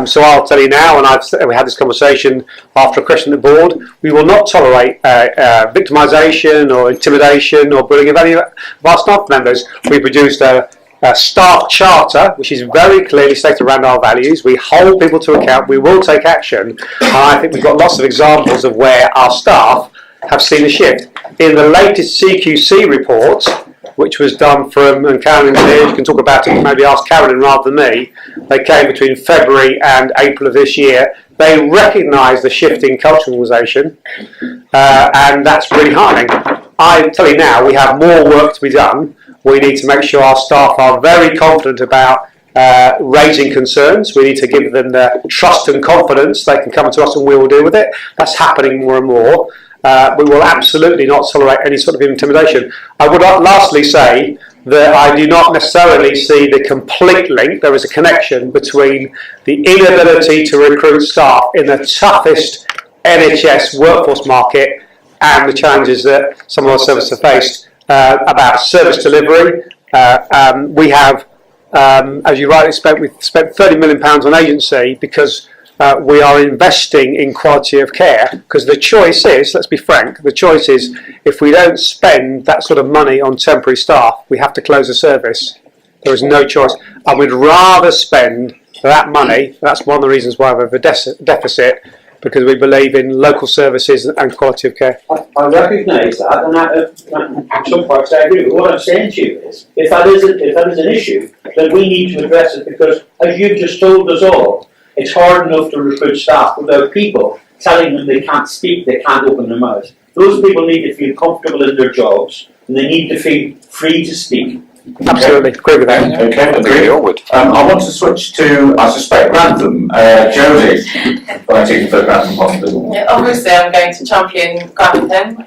So I'll tell you now, and we had this conversation after a question at the board, we will not tolerate victimisation or intimidation or bullying of any of our staff members. We produced a staff charter, which is very clearly stated around our values. We hold people to account. We will take action. And I think we've got lots of examples of where our staff have seen a shift. In the latest CQC report, which was done and Carolyn's here, you can talk about it, maybe ask Carolyn rather than me. They came between February and April of this year. They recognise the shift in cultural organisation, and that's really heartening. I tell you now, we have more work to be done. We need to make sure our staff are very confident about raising concerns. We need to give them the trust and confidence they can come to us and we will deal with it. That's happening more and more. We will absolutely not tolerate any sort of intimidation. I would lastly say that I do not necessarily see the complete link. There is a connection between the inability to recruit staff in the toughest NHS workforce market and the challenges that some of our services have faced about service delivery. We have, as you rightly expect, we've spent £30 million on agency because we are investing in quality of care, because the choice is, let's be frank, the choice is if we don't spend that sort of money on temporary staff, we have to close the service. There is no choice. I would rather spend that money. That's one of the reasons why we have a deficit, because we believe in local services and quality of care. I recognise that, and in some parts I agree. But what I'm saying to you is, if that is an issue, then we need to address it, because as you've just told us all, it's hard enough to recruit staff without people telling them they can't speak, they can't open their mouths. Those people need to feel comfortable in their jobs, and they need to feel free to speak. Absolutely, agree with that. Okay, We agree. all would. I want to switch to, I suspect, Grantham. Jodie, fighting for Grantham Hospital. Yeah, obviously, I'm going to champion Grantham.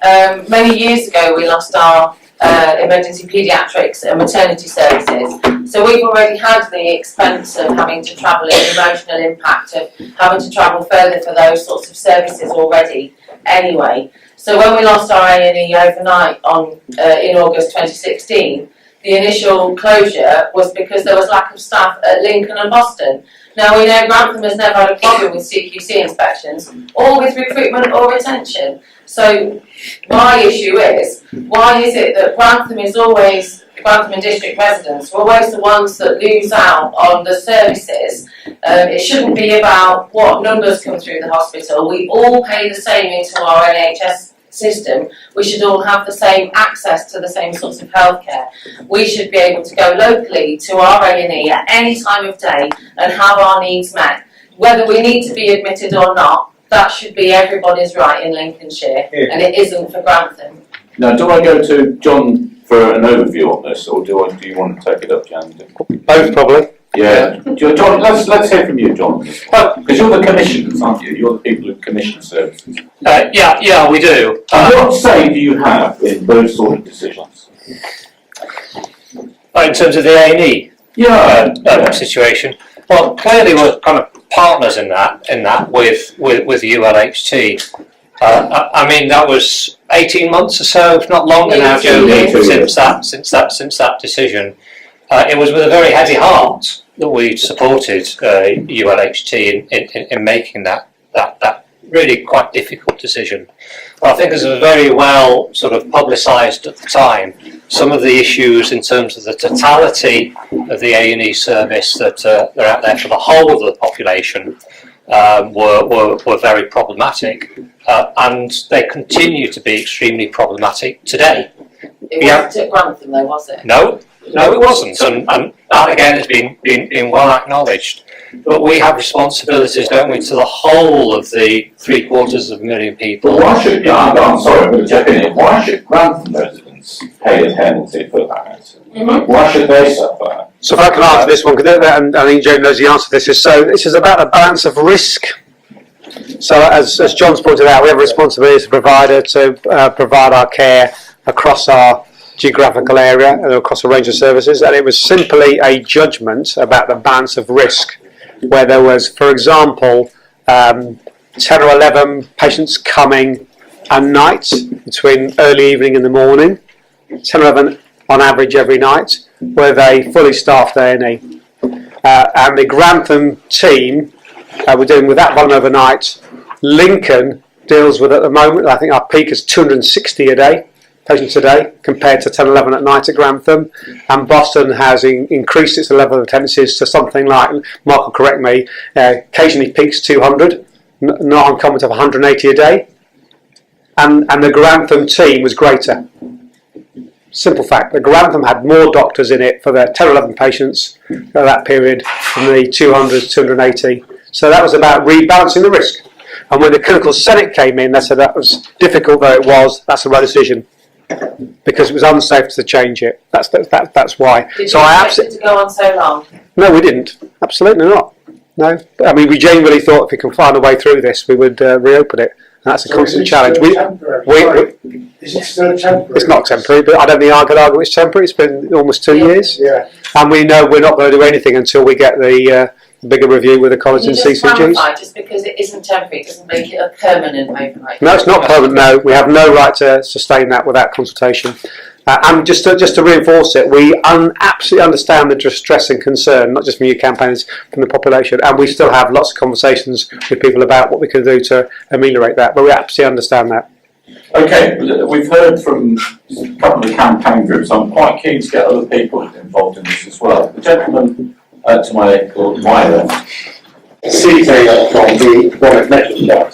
Many years ago, we lost our emergency paediatrics and maternity services. So we've already had the expense of having to travel and the emotional impact of having to travel further for those sorts of services already anyway. So when we lost our A&E overnight in August 2016, the initial closure was because there was lack of staff at Lincoln and Boston. Now we know Grantham has never had a problem with CQC inspections or with recruitment or retention. So my issue is, why is it that Grantham and district residents are always the ones that lose out on the services? It shouldn't be about what numbers come through the hospital. We all pay the same into our NHS system. We should all have the same access to the same sorts of healthcare. We should be able to go locally to our A&E at any time of day and have our needs met. Whether we need to be admitted or not, that should be everybody's right in Lincolnshire, and it isn't for Grantham. Now, do I go to John for an overview on this, or do you want to take it up, Jan? Both probably. Yeah, John, let's hear from you, John. Because you're the commissioners, aren't you? You're the people who commission services. Yeah, we do. What say do you have in those sort of decisions? In terms of the A&E situation, well, clearly we're kind of partners in that with ULHT. I mean, that was 18 months or so, if not longer now, Jodie, since that decision. It was with a very heavy heart that we supported ULHT in making that really quite difficult decision. I think it was very well sort of publicised at the time. Some of the issues in terms of the totality of the A&E service that are out there for the whole of the population were very problematic, and they continue to be extremely problematic today. It wasn't at Grantham though, was it? No, it wasn't, and that again has been well acknowledged. But we have responsibilities, don't we, to the whole of the 750,000 people. But why should, I'm sorry, I'm going to jump in here. Why should Grantham residents pay a penalty for that? Mm-hmm. Why should they suffer? So if I can answer this one, and I think Jane knows the answer to this, this is about a balance of risk. So as John's pointed out, we have a responsibility as a provider to provide our care across our geographical area and across a range of services, and it was simply a judgment about the balance of risk, where there was, for example, 10 or 11 patients coming at night, between early evening and the morning, 10 or 11 on average every night, with a fully staffed A&E. And the Grantham team were dealing with that volume overnight. Lincoln deals with, at the moment, I think our peak is 260 patients a day, compared to 10, 11 at night at Grantham. And Boston has increased its level of attendances to something like, Mark will correct me, occasionally peaks 200, not uncommon to have 180 a day. And the Grantham team was greater. Simple fact, the Grantham had more doctors in it for their 10 or 11 patients at that period than the 200, 280. So that was about rebalancing the risk. And when the clinical senate came in, they said that was difficult though it was, that's the right decision. Because it was unsafe to change it. That's why. Did you expect it to go on so long? No, we didn't. Absolutely not. No. I mean, we genuinely thought if we can find a way through this, we would reopen it. And that's a constant challenge. Is it still temporary? It's not temporary, but I don't think I could argue it's temporary. It's been almost 2 years. Yeah. And we know we're not going to do anything until we get the bigger review with the college and Just CCGs. clarify, just because it isn't temporary, it doesn't make it a permanent overnight. No, it's not permanent. No, we have no right to sustain that without consultation. And just to reinforce it, we absolutely understand the distress and concern, not just from you campaigners, from the population, and we still have lots of conversations with people about what we can do to ameliorate that. But we absolutely understand that. Okay, we've heard from a couple of campaign groups. I'm quite keen to get other people involved in this as well. The gentleman to my left. CJ from the Brewin Metro Chart.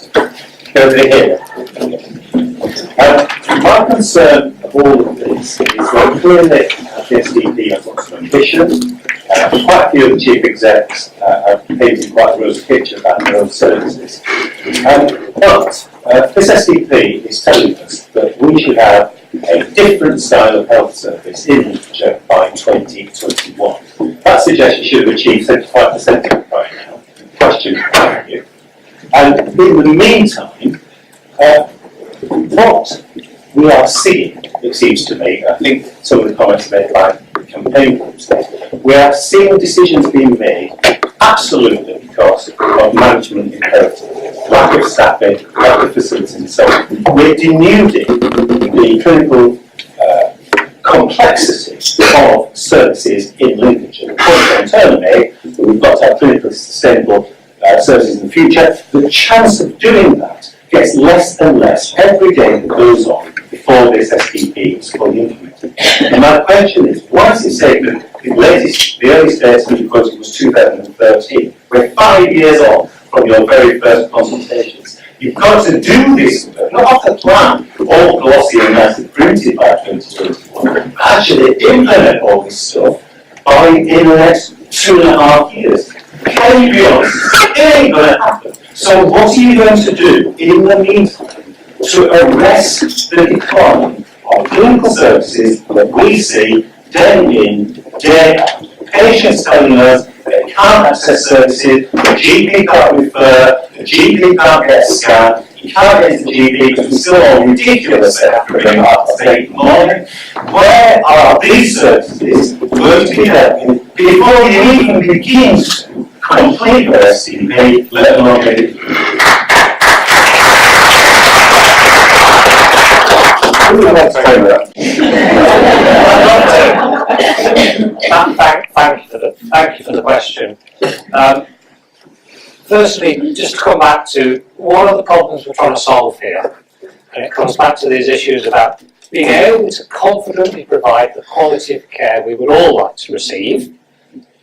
Over here. My concern of all of this is that clearly the STP has got some ambition. Quite a few of the chief execs have painted quite a rosy picture about their own services. But this STP is telling us that we should have a different style of health service in Lincolnshire by 2021. That suggests you should have achieved 75% of it by now. Question for you. And in the meantime, what we are seeing, it seems to me, I think some of the comments made by the campaign groups, we are seeing decisions being made absolutely because of management imperative, lack of staffing, lack of facilities and so on. We're denuding the clinical complexity of services in Lincolnshire. The point I'm trying to make, that we've got to have clinically sustainable services in the future. The chance of doing that gets less and less every day that goes on before this STP is fully implemented. And my question is, why is it taken the earliest date that you quoted was 2013? We're 5 years on from your very first consultations. You've got to do this work, not off the plan, all glossy and nicely printed by 2021, actually implement all this stuff by in the next 2.5 years. Can you be honest? It ain't going to happen. So what are you going to do in the meantime to arrest the decline of clinical services that we see day in, day out? Patients telling us they can't access services, the GP can't refer, the GP can't get a scan, you can't get to the GP because we're still all ridiculous after being up at 8 in the morning. Where are these services going to be helping before you even begin to complete your STP, let alone get it? Who would like to say that? Thank you for the question. Firstly, just to come back to what are the problems we're trying to solve here, and it comes back to these issues about being able to confidently provide the quality of care we would all like to receive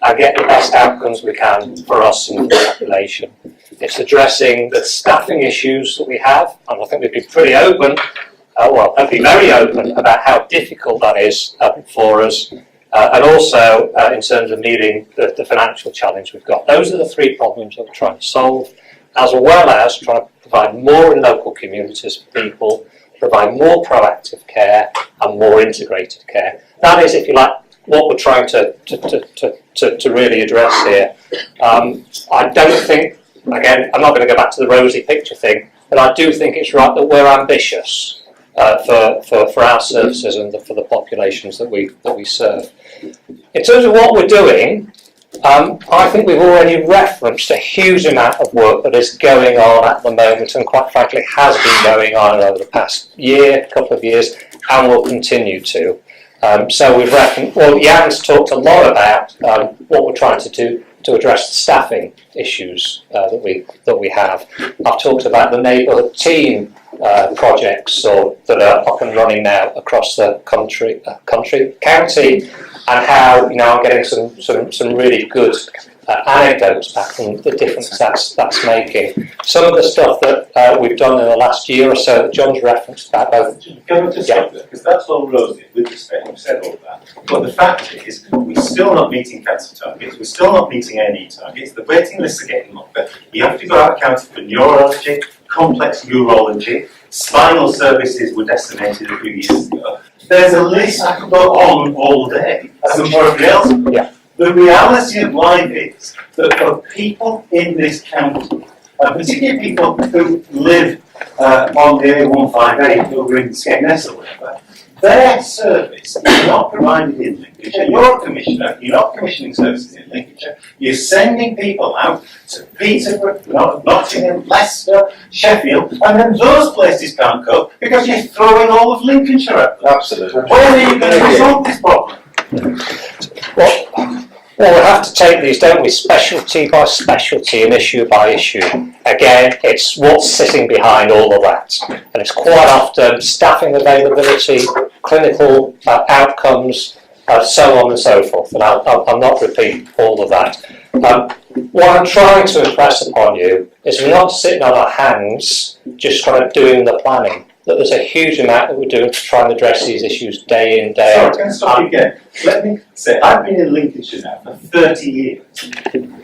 and get the best outcomes we can for us and the population. It's addressing the staffing issues that we have, and I think we've been pretty open, I'd be very open about how difficult that is for us, and also in terms of meeting the financial challenge we've got. Those are the three problems that we're trying to solve, as well as trying to provide more in local communities for people, provide more proactive care and more integrated care. That is, if you like, what we're trying to really address here. I don't think, again, I'm not going to go back to the rosy picture thing, but I do think it's right that we're ambitious for our services and for the populations that we serve. In terms of what we're doing, I think we've already referenced a huge amount of work that is going on at the moment, and quite frankly has been going on over the past year, couple of years, and will continue to. So we've referenced, Jan's talked a lot about what we're trying to do to address the staffing issues that we have. I've talked about the neighbourhood team projects that are up and running now across the county, and how I'm getting some really good anecdotes back from the difference that's making. Some of the stuff that we've done in the last year or so that John's referenced about both. Can I just stop there? Because that's all rosy, with respect, we've said all that. But the fact is, we're still not meeting cancer targets, we're still not meeting A&E targets, the waiting lists are getting longer. You have to go out accounting for neurology, complex urology, spinal services were decimated a few years ago. There's a list I could go on all day, as everybody else. Yeah. The reality of life is that for people in this county, particularly people who live on the A158 over in Skegness or whatever, their service is not provided in Lincolnshire. You're a commissioner, you're not commissioning services in Lincolnshire. You're sending people out to Peterborough, Nottingham, Leicester, Sheffield, and then those places can't cope because you're throwing all of Lincolnshire at them. Absolutely. Where are you going to resolve this problem? Well, we have to take these, don't we, specialty by specialty and issue by issue. Again, it's what's sitting behind all of that. And it's quite often staffing availability, clinical outcomes, so on and so forth. And I'll not repeat all of that. What I'm trying to impress upon you is we're not sitting on our hands just kind of doing the planning. That there's a huge amount that we're doing to try and address these issues day in, day out. Sorry, can I stop you again? Let me say, I've been in Lincolnshire now for 30 years.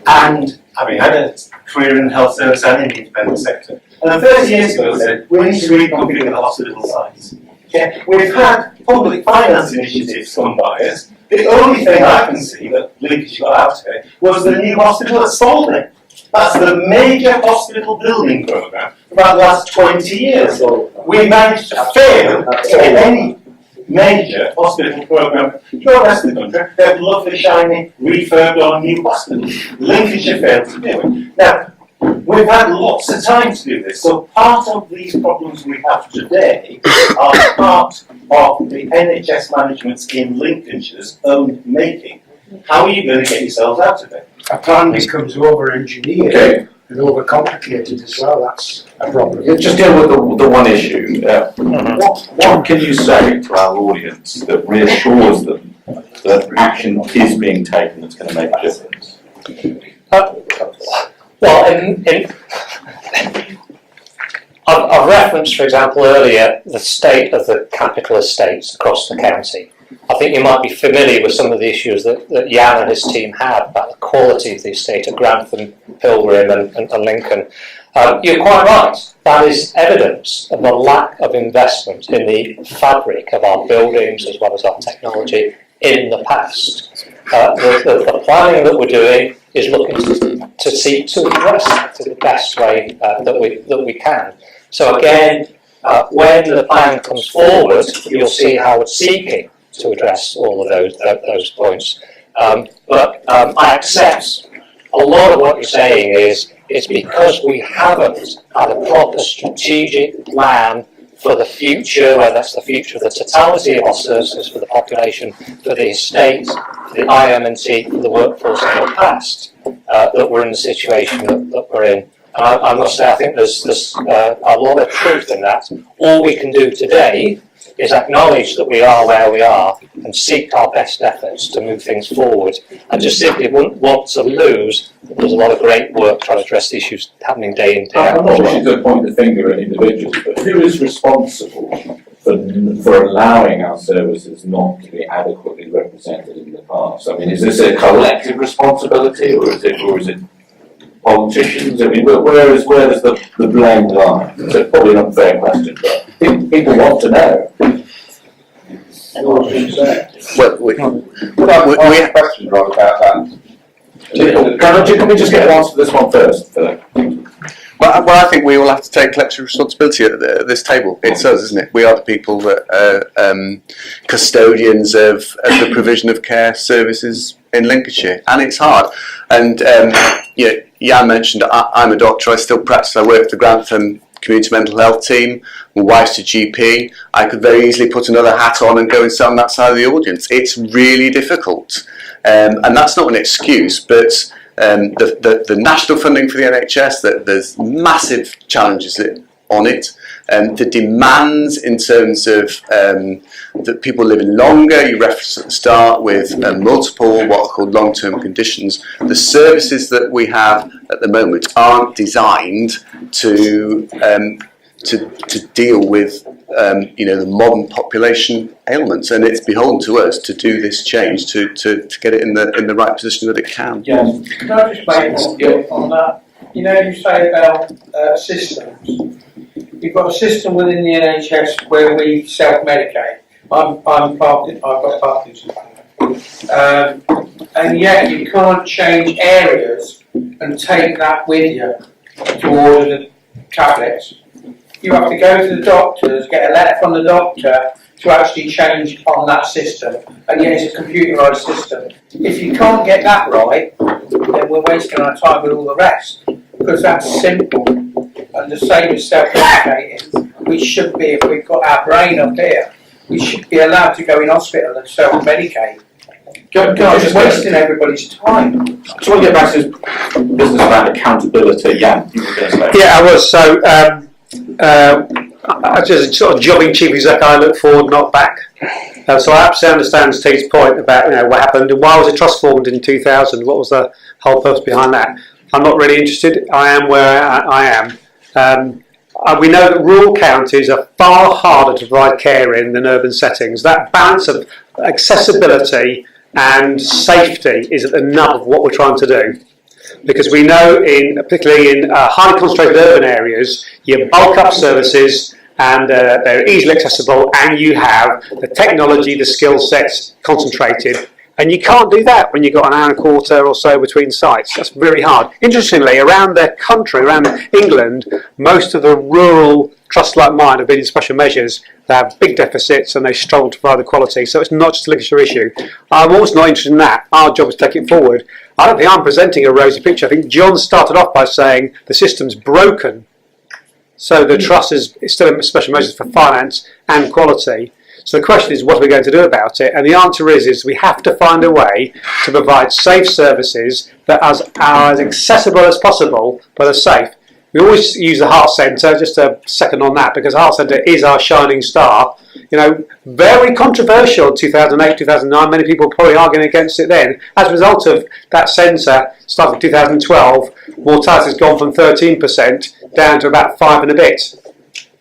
And having had a career in the health service and in the independent sector. And 30 years ago I said, we need to reconfigure the hospital sites. Yeah, we've had public finance initiatives come by us. The only thing I can see that Lincolnshire got out of it was the new hospital at Spalding. That's the major hospital building programme for about the last 20 years. We managed to fail to get any major hospital programme throughout the rest of the country. They're lovely, shiny, refurbed on new hospitals. Lincolnshire failed to do it. Now, we've had lots of time to do this, so part of these problems we have today are part of the NHS management in Lincolnshire's own making. How are you going to get yourselves out of it? A plan becomes over-engineered and over-complicated as well. That's a problem. Just deal with the one issue. What can you say to our audience that reassures them that action is being taken that's going to make a difference? I've referenced, for example, earlier the state of the capital estates across the county. I think you might be familiar with some of the issues that Jan and his team had about the quality of the estate at Grantham, Pilgrim and Lincoln. You're quite right. That is evidence of the lack of investment in the fabric of our buildings as well as our technology in the past. The planning that we're doing is looking to seek to address that in the best way that we can. So again, when the plan comes forward, you'll see how it's seeking to address all of those points. But I accept a lot of what you're saying is it's because we haven't had a proper strategic plan for the future, whether that's the future of the totality of our services for the population, for the estate, for the IM&T, for the workforce in the past, that we're in the situation that we're in. And I must say, I think there's a lot of truth in that. All we can do today is acknowledge that we are where we are and seek our best efforts to move things forward. And just simply wouldn't want to lose. There's a lot of great work trying to address the issues happening day in, day out. I'm not wishing to point the finger at individuals, but who is responsible for allowing our services not to be adequately represented in the past? I mean, is this a collective responsibility, or is it politicians? I mean, where does the blame lie? It's probably an unfair question, but people want to know. Well, we have a question about that. Can we just get an answer to this one first? Well, I think we all have to take collective responsibility at this table. It's us, isn't it? We are the people that are custodians of the provision of care services in Lincolnshire, and it's hard. And Jan mentioned I'm a doctor. I still practice. I work for the Grantham Community Mental Health Team. My wife's a GP. I could very easily put another hat on and go and sit on that side of the audience. It's really difficult, and that's not an excuse, but the national funding for the NHS, that there's massive challenges on it. The demands in terms of that people living longer, you referenced at the start with multiple what are called long-term conditions. The services that we have at the moment aren't designed to deal with the modern population ailments, and it's beholden to us to do this change to get it in the right position that it can. Yes. Can I just make one point on that? You know, you say about systems. You've got a system within the NHS where we self-medicate. I've got Parkinson's. And yet you can't change areas and take that with you to order the tablets. You have to go to the doctors, get a letter from the doctor to actually change on that system. And yet it's a computerised system. If you can't get that right, then we're wasting our time with all the rest. Because that's simple. And the same as self-medicating. We should be, if we've got our brain up here, we should be allowed to go in hospital and self-medicate. Just wasting everybody's time. So we'll get back to this business about accountability. Jan, you were going to say. Yeah, I was. So, as a sort of jobbing chief exec, I look forward, not back. So I absolutely understand Steve's point about what happened and why was a trust formed in 2000. What was the whole purpose behind that? I'm not really interested. I am where I am. We know that rural counties are far harder to provide care in than urban settings. That balance of accessibility and safety is at the nub of what we're trying to do. Because we know, particularly in highly concentrated urban areas, you bulk up services and they're easily accessible, and you have the technology, the skill sets concentrated. And you can't do that when you've got an hour and a quarter or so between sites. That's very hard. Interestingly, around the country, around England, most of the rural trusts like mine have been in special measures. They have big deficits and they struggle to provide the quality. So it's not just a Lincolnshire issue. I'm also not interested in that. Our job is to take it forward. I don't think I'm presenting a rosy picture. I think John started off by saying the system's broken. So the trust is still in special measures for finance and quality. So the question is, what are we going to do about it? And the answer is we have to find a way to provide safe services that are as accessible as possible, but are safe. We always use the Heart Centre, just a second on that, because the Heart Centre is our shining star. You know, very controversial in 2008, 2009. Many people probably arguing against it then. As a result of that centre, starting in 2012, mortality has gone from 13% down to about 5 and a bit.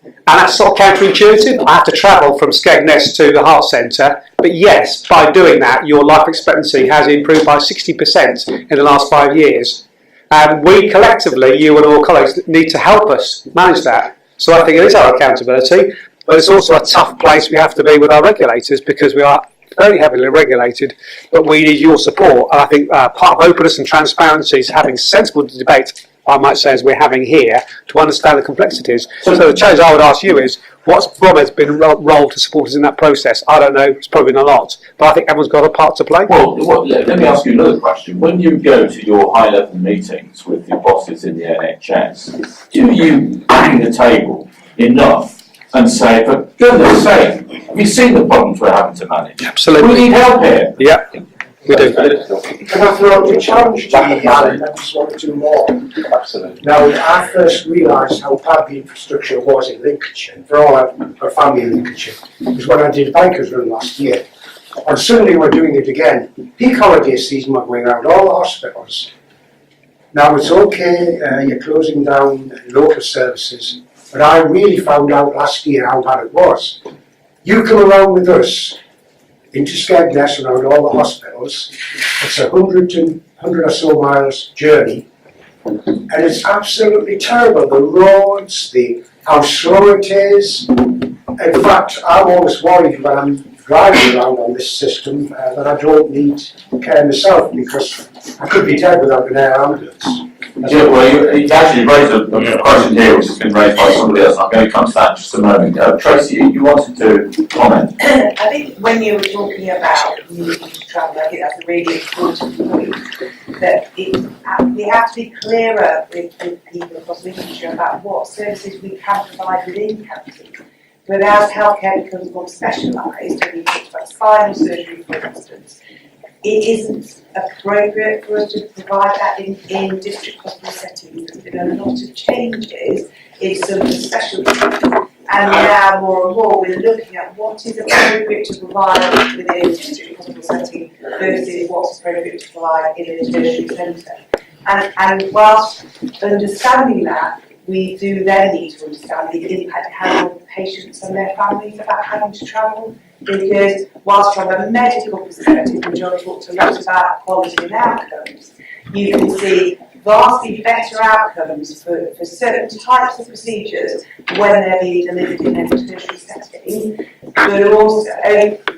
And that's sort of counterintuitive. I have to travel from Skegness to the Heart Centre, but yes, by doing that, your life expectancy has improved by 60% in the last 5 years. And we collectively, you and all colleagues, need to help us manage that. So I think it is our accountability, but it's also a tough place we have to be with our regulators, because we are very heavily regulated, but we need your support. And I think part of openness and transparency is having sensible debate, I might say, as we're having here, to understand the complexities. So the challenge I would ask you is, what's Bromhead's been role to support us in that process? I don't know, it's probably been a lot, but I think everyone's got a part to play. Well, let me ask you another question. When you go to your high-level meetings with your bosses in the NHS, do you bang the table enough and say, for goodness sake, have you seen the problems we're having to manage? Absolutely. We need help here. Yeah. We do. Can I throw out a challenge to you, and I just want to do more? Absolutely. Now, I first realised how bad the infrastructure was in Lincolnshire, for all our family in Lincolnshire, was when I did Bikers Run last year. And suddenly we're doing it again. Peak holiday season, we're going around all the hospitals. Now, it's okay, you're closing down local services, but I really found out last year how bad it was. You come around with us into Skegness, around all the hospitals. It's 100 or so miles journey, and it's absolutely terrible. The roads, how slow it is. In fact, I'm always worried when I'm driving around on this system that I don't need care myself, because I could be dead without an air ambulance. Yeah, well, you actually raised a question here which has been raised by somebody else. I'm going to come to that in just a moment. Tracy, you wanted to comment? I think when you were talking about needing to travel, I think that's a really important point. That we have to be clearer with people across Lincolnshire about what services we can provide within county. Without healthcare becomes more specialised, when you talk about spinal surgery, for instance, it isn't appropriate for us to provide that in district hospital settings. There's been a lot of changes in some of the specialties, and now more and more we're looking at what is appropriate to provide within a district hospital setting versus what's appropriate to provide in a tertiary centre. And whilst understanding that, we do then need to understand the impact it has on patients and their families about having to travel, because whilst from a medical perspective, and John talked a lot about quality and outcomes, you can see vastly better outcomes for certain types of procedures when they're being delivered in a tertiary setting, but also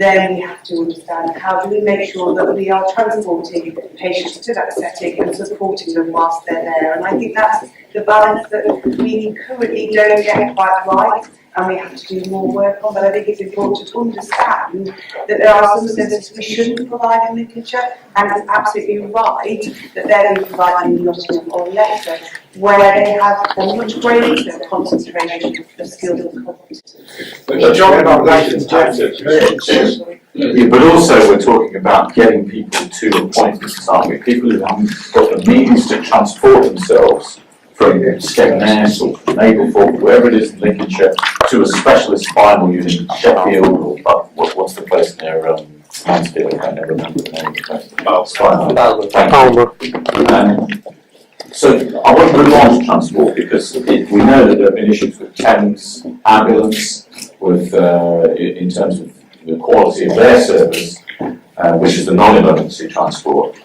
then we have to understand how do we make sure that we are transporting patients to that setting and supporting them whilst they're there. And I think that's the balance that we currently don't get quite right, and we have to do more work on. But I think it's important to understand that there are some services we shouldn't provide in Lincolnshire, and it's absolutely right that they're being provided in Nottingham or Leicester, where they have a much greater concentration of skills and competencies. But John, about life and death, Yeah, but also we're talking about getting people to appointments, aren't we? People who haven't got the means to transport themselves from Skegness or Mablethorpe, wherever it is in Lincolnshire, to a specialist spinal unit in Sheffield, or what's the place near Mansfield? I never remember the name of the place. So I want to move on to transport, because we know that there have been issues with Thames Ambulance, with in terms of the quality of their service, which is the non-emergency transport.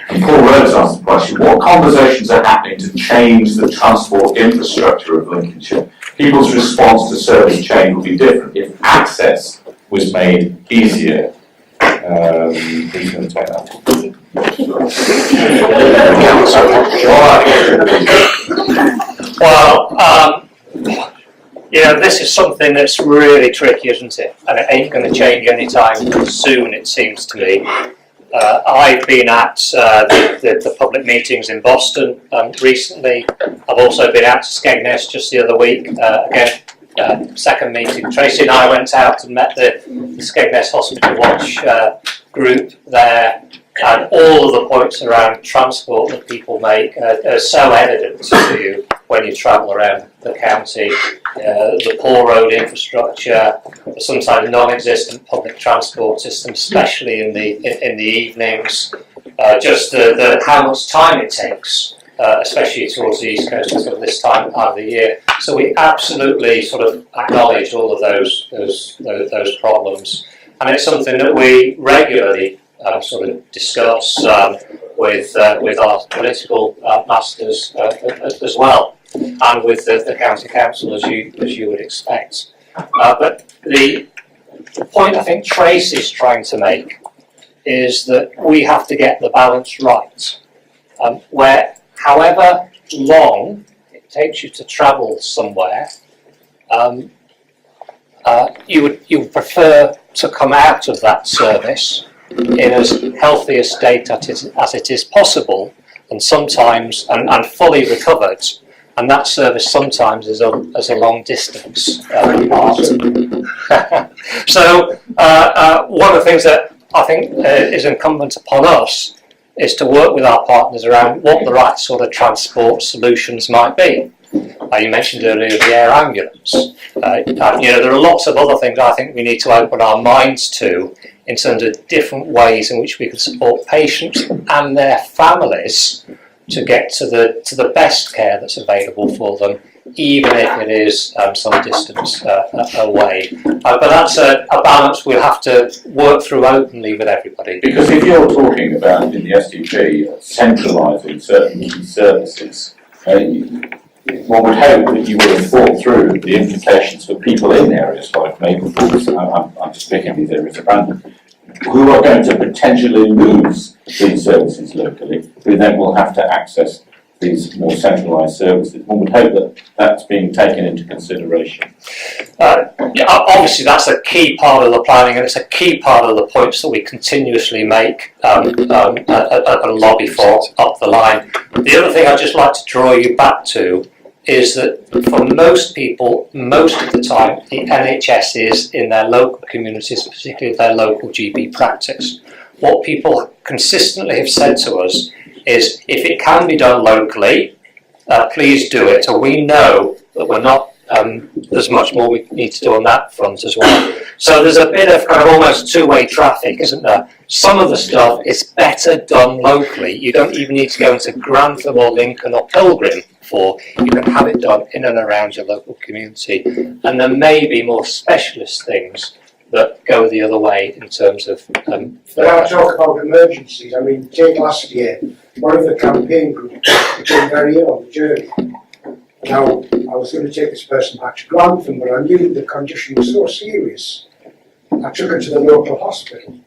And Paul Rhodes asked the question, what conversations are happening to change the transport infrastructure of Lincolnshire? People's response to service change will be different if access was made easier. Who's going to take that? Well, this is something that's really tricky, isn't it? And it ain't going to change anytime soon, it seems to me. I've been at the public meetings in Boston recently. I've also been out to Skegness just the other week. Again, second meeting. Tracy and I went out and met the Skegness Hospital Watch group there. And all of the points around transport that people make are so evident to you when you travel around the county. The poor road infrastructure, the sometimes non-existent public transport system, especially in the evenings. Just how much time it takes, especially towards the East Coast at this time of the year. So we absolutely sort of acknowledge all of those problems, and it's something that we regularly sort of discuss with our political masters as well, and with the county council as you would expect. But the point I think Tracy's trying to make is that we have to get the balance right, where however long it takes you to travel somewhere, you would prefer to come out of that service in as healthy a state as it is possible, and sometimes and fully recovered, and that service sometimes is a long distance apart. So one of the things that I think is incumbent upon us is to work with our partners around what the right sort of transport solutions might be. You mentioned earlier the air ambulance. There are lots of other things I think we need to open our minds to in terms of different ways in which we can support patients and their families to get to the best care that's available for them, even if it is some distance away. But that's a balance we'll have to work through openly with everybody. Because if you're talking about in the STP centralising certain key services, one would hope that you would have thought through the implications for people in areas like Maplethorpe, I'm just picking these areas at random, who are going to potentially lose these services locally, who then will have to access these more centralised services. One would hope that that's being taken into consideration. Obviously that's a key part of the planning, and it's a key part of the points that we continuously make and lobby for up the line. The other thing I'd just like to draw you back to is that for most people, most of the time, the NHS is in their local communities, particularly their local GP practice. What people consistently have said to us is, if it can be done locally, please do it. And we know that we're not, there's much more we need to do on that front as well. So there's a bit of kind of almost two-way traffic, isn't there? Some of the stuff is better done locally. You don't even need to go into Grantham or Lincoln or Pilgrim for. You can have it done in and around your local community. And there may be more specialist things that go the other way in terms of... When I talk about emergencies, I mean, take last year, one of the campaign groups became very ill on the journey. Now, I was going to take this person back to Grantham, but I knew the condition was so serious. I took her to the local hospital.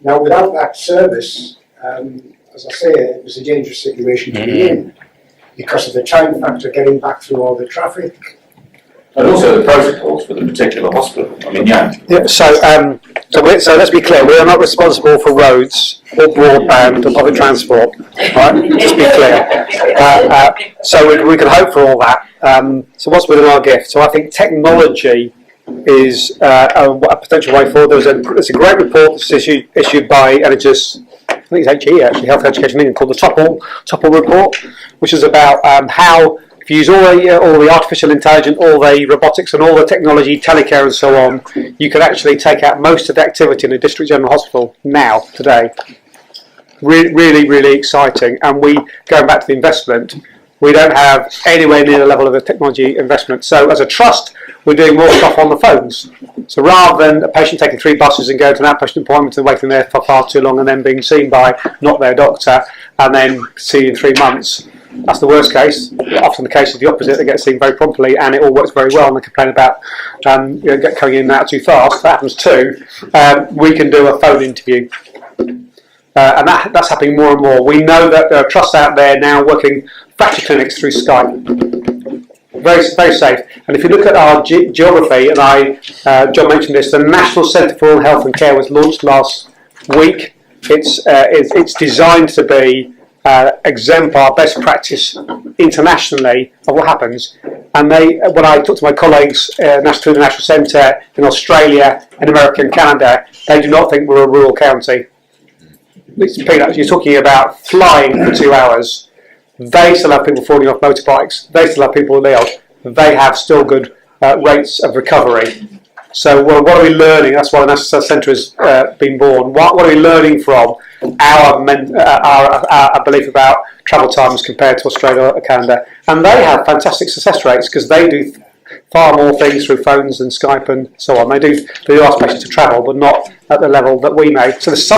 Now without that service, as I say, it was a dangerous situation to be in because of the time factor getting back through all the traffic. And also the protocols for the particular hospital. I mean, So let's be clear, we are not responsible for roads or broadband or public transport, right? Just be clear. So we can hope for all that. So what's within our gift? So I think technology is a potential way forward. There's a great report that's issued by NHS, I think it's HE actually, Health Education England, called the Topple Report, which is about how if you use all the artificial intelligence, all the robotics and all the technology, telecare and so on, you can actually take out most of the activity in a district general hospital now, today. Really, really exciting. And going back to the investment, we don't have anywhere near the level of the technology investment. So as a trust, we're doing more stuff on the phones. So rather than a patient taking 3 buses and going to an outpatient appointment and waiting there for far too long and then being seen by not their doctor and then see in 3 months, that's the worst case. Often the case is the opposite. They get seen very promptly and it all works very well, and they complain about coming in and out too fast. That happens too. We can do a phone interview. And that's happening more and more. We know that there are trusts out there now working fracture clinics through Skype. Very, very safe. And if you look at our geography, and John mentioned this, the National Centre for Health and Care was launched last week. It's designed to be exemplar best practice internationally of what happens. And when I talk to my colleagues through the National Centre in Australia, in America and Canada, they do not think we're a rural county. It's peanuts. You're talking about flying for 2 hours. They still have people falling off motorbikes. They still have people ill. They have still good rates of recovery. So what are we learning? That's why the National Centre has been born. What are we learning from our belief about travel times compared to Australia or Canada? And they have fantastic success rates because they do far more things through phones and Skype and so on. They do ask patients to travel, but not at the level that we make. So there's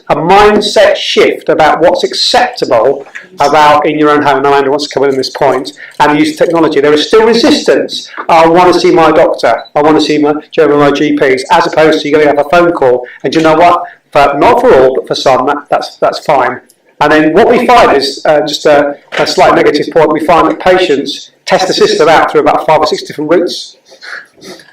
a mindset shift about what's acceptable about in your own home. No one wants to come in at this point and use technology. There is still resistance. I want to see my doctor. I want to see my GPs, as opposed to you're going to have a phone call. And you know what? Not for all, but for some, that's fine. And then what we find is, just a slight negative point, we find that patients test the system out through about 5 or 6 different routes.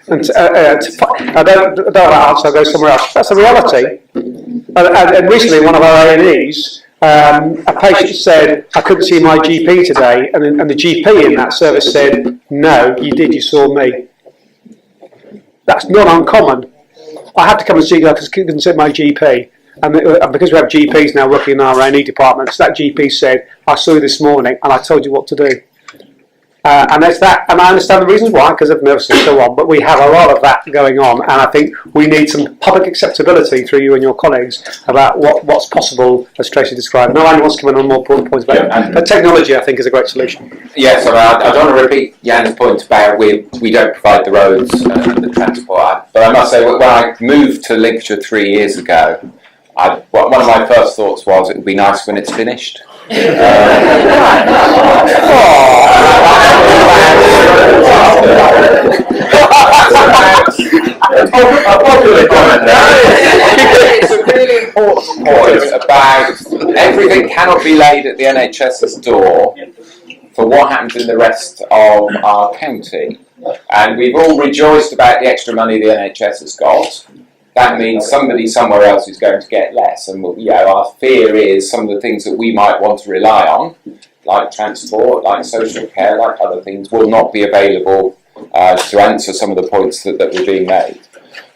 And I don't have that answer, I'll go somewhere else. That's the reality. And recently, one of our A&Es, a patient said, I couldn't see my GP today, and the GP in that service said, no, you did, you saw me. That's not uncommon. I had to come and see you because I couldn't see my GP. And because we have GPs now working in our A&E departments, that GP said, I saw you this morning and I told you what to do. And there's that, and I understand the reasons why, because of nervousness and so on, but we have a lot of that going on, and I think we need some public acceptability through you and your colleagues about what's possible, as Tracy described. No one wants to come in on more points about it, but technology, I think, is a great solution. Yes, I don't want to repeat Jan's point about we don't provide the roads and the transport, but I must say, when I moved to Lincolnshire 3 years ago, one of my first thoughts was it would be nice when it's finished. It's a really important point about everything cannot be laid at the NHS's door for what happens in the rest of our county. And we've all rejoiced about the extra money the NHS has got. That means somebody somewhere else is going to get less. And our fear is some of the things that we might want to rely on, like transport, like social care, like other things, will not be available to answer some of the points that were being made.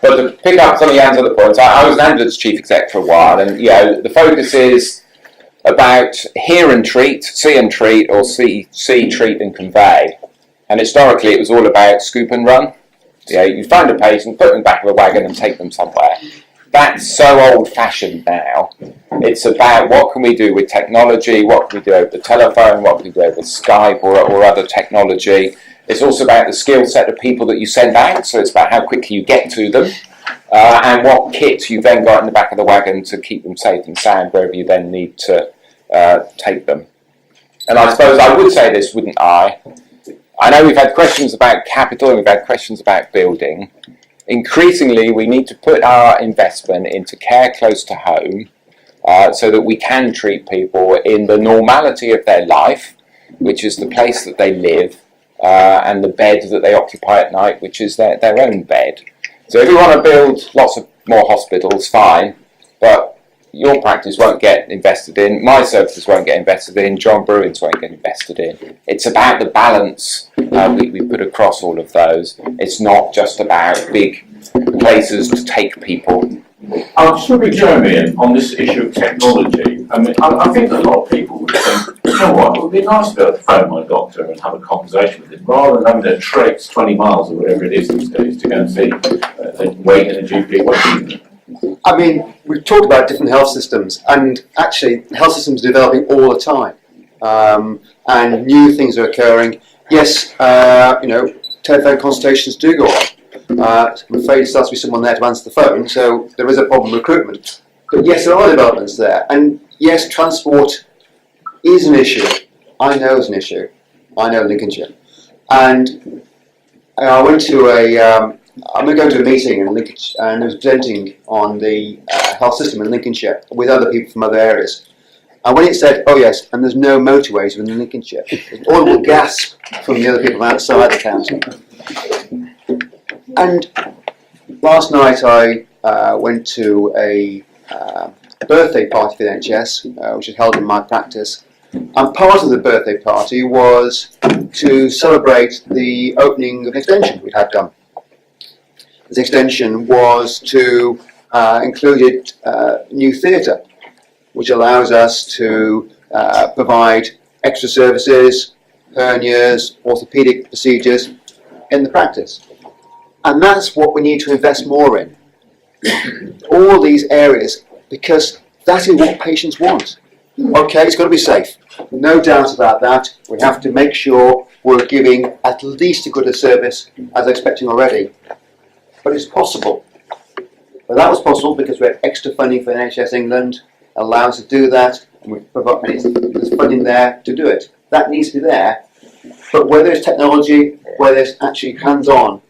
But to pick up some of Jan's other points, I was an ambulance chief exec for a while, and the focus is about hear and treat, see and treat, or see, treat and convey. And historically it was all about scoop and run. You find a patient, put them in the back of a wagon and take them somewhere. That's so old-fashioned now. It's about what can we do with technology, what can we do over the telephone, what can we do over Skype or other technology. It's also about the skill set of people that you send out, so it's about how quickly you get to them, and what kit you've then got in the back of the wagon to keep them safe and sound wherever you then need to take them. And I suppose I would say this, wouldn't I? I know we've had questions about capital and we've had questions about building. Increasingly, we need to put our investment into care close to home so that we can treat people in the normality of their life, which is the place that they live, and the bed that they occupy at night, which is their own bed. So if you want to build lots of more hospitals, fine, but your practice won't get invested in, my services won't get invested in, John Brewin's won't get invested in. It's about the balance we put across all of those. It's not just about big places to take people. I'll just with Jeremy on this issue of technology. I mean, I think a lot of people would think, you know what, it would be nice to be able to phone my doctor and have a conversation with him, rather than having to trek 20 miles or whatever it is these days to go and see, wait in a GP waiting. I mean, we've talked about different health systems, and actually, health systems are developing all the time, and new things are occurring. Yes, telephone consultations do go on. I'm afraid it starts to be someone there to answer the phone, so there is a problem with recruitment. But yes, there are developments there, and yes, transport is an issue. I know it's an issue. I know Lincolnshire, and I went to I'm going to go to a meeting in Lincolnshire, and I was presenting on the health system in Lincolnshire with other people from other areas. And when it said, "Oh yes," and there's no motorways within Lincolnshire, there's all a gasp from the other people outside the county. And last night I went to a birthday party for the NHS, which was held in my practice. And part of the birthday party was to celebrate the opening of an extension we had done. This extension was to included new theatre, which allows us to provide extra services, hernias, orthopaedic procedures in the practice. And that's what we need to invest more in. All these areas, because that is what patients want. Okay, it's got to be safe. No doubt about that. We have to make sure we're giving at least as good a service as expecting already. But it's possible. But that was possible because we had extra funding for NHS England, allows us to do that, and there's funding there to do it. That needs to be there. But whether it's technology, whether it's actually hands-on,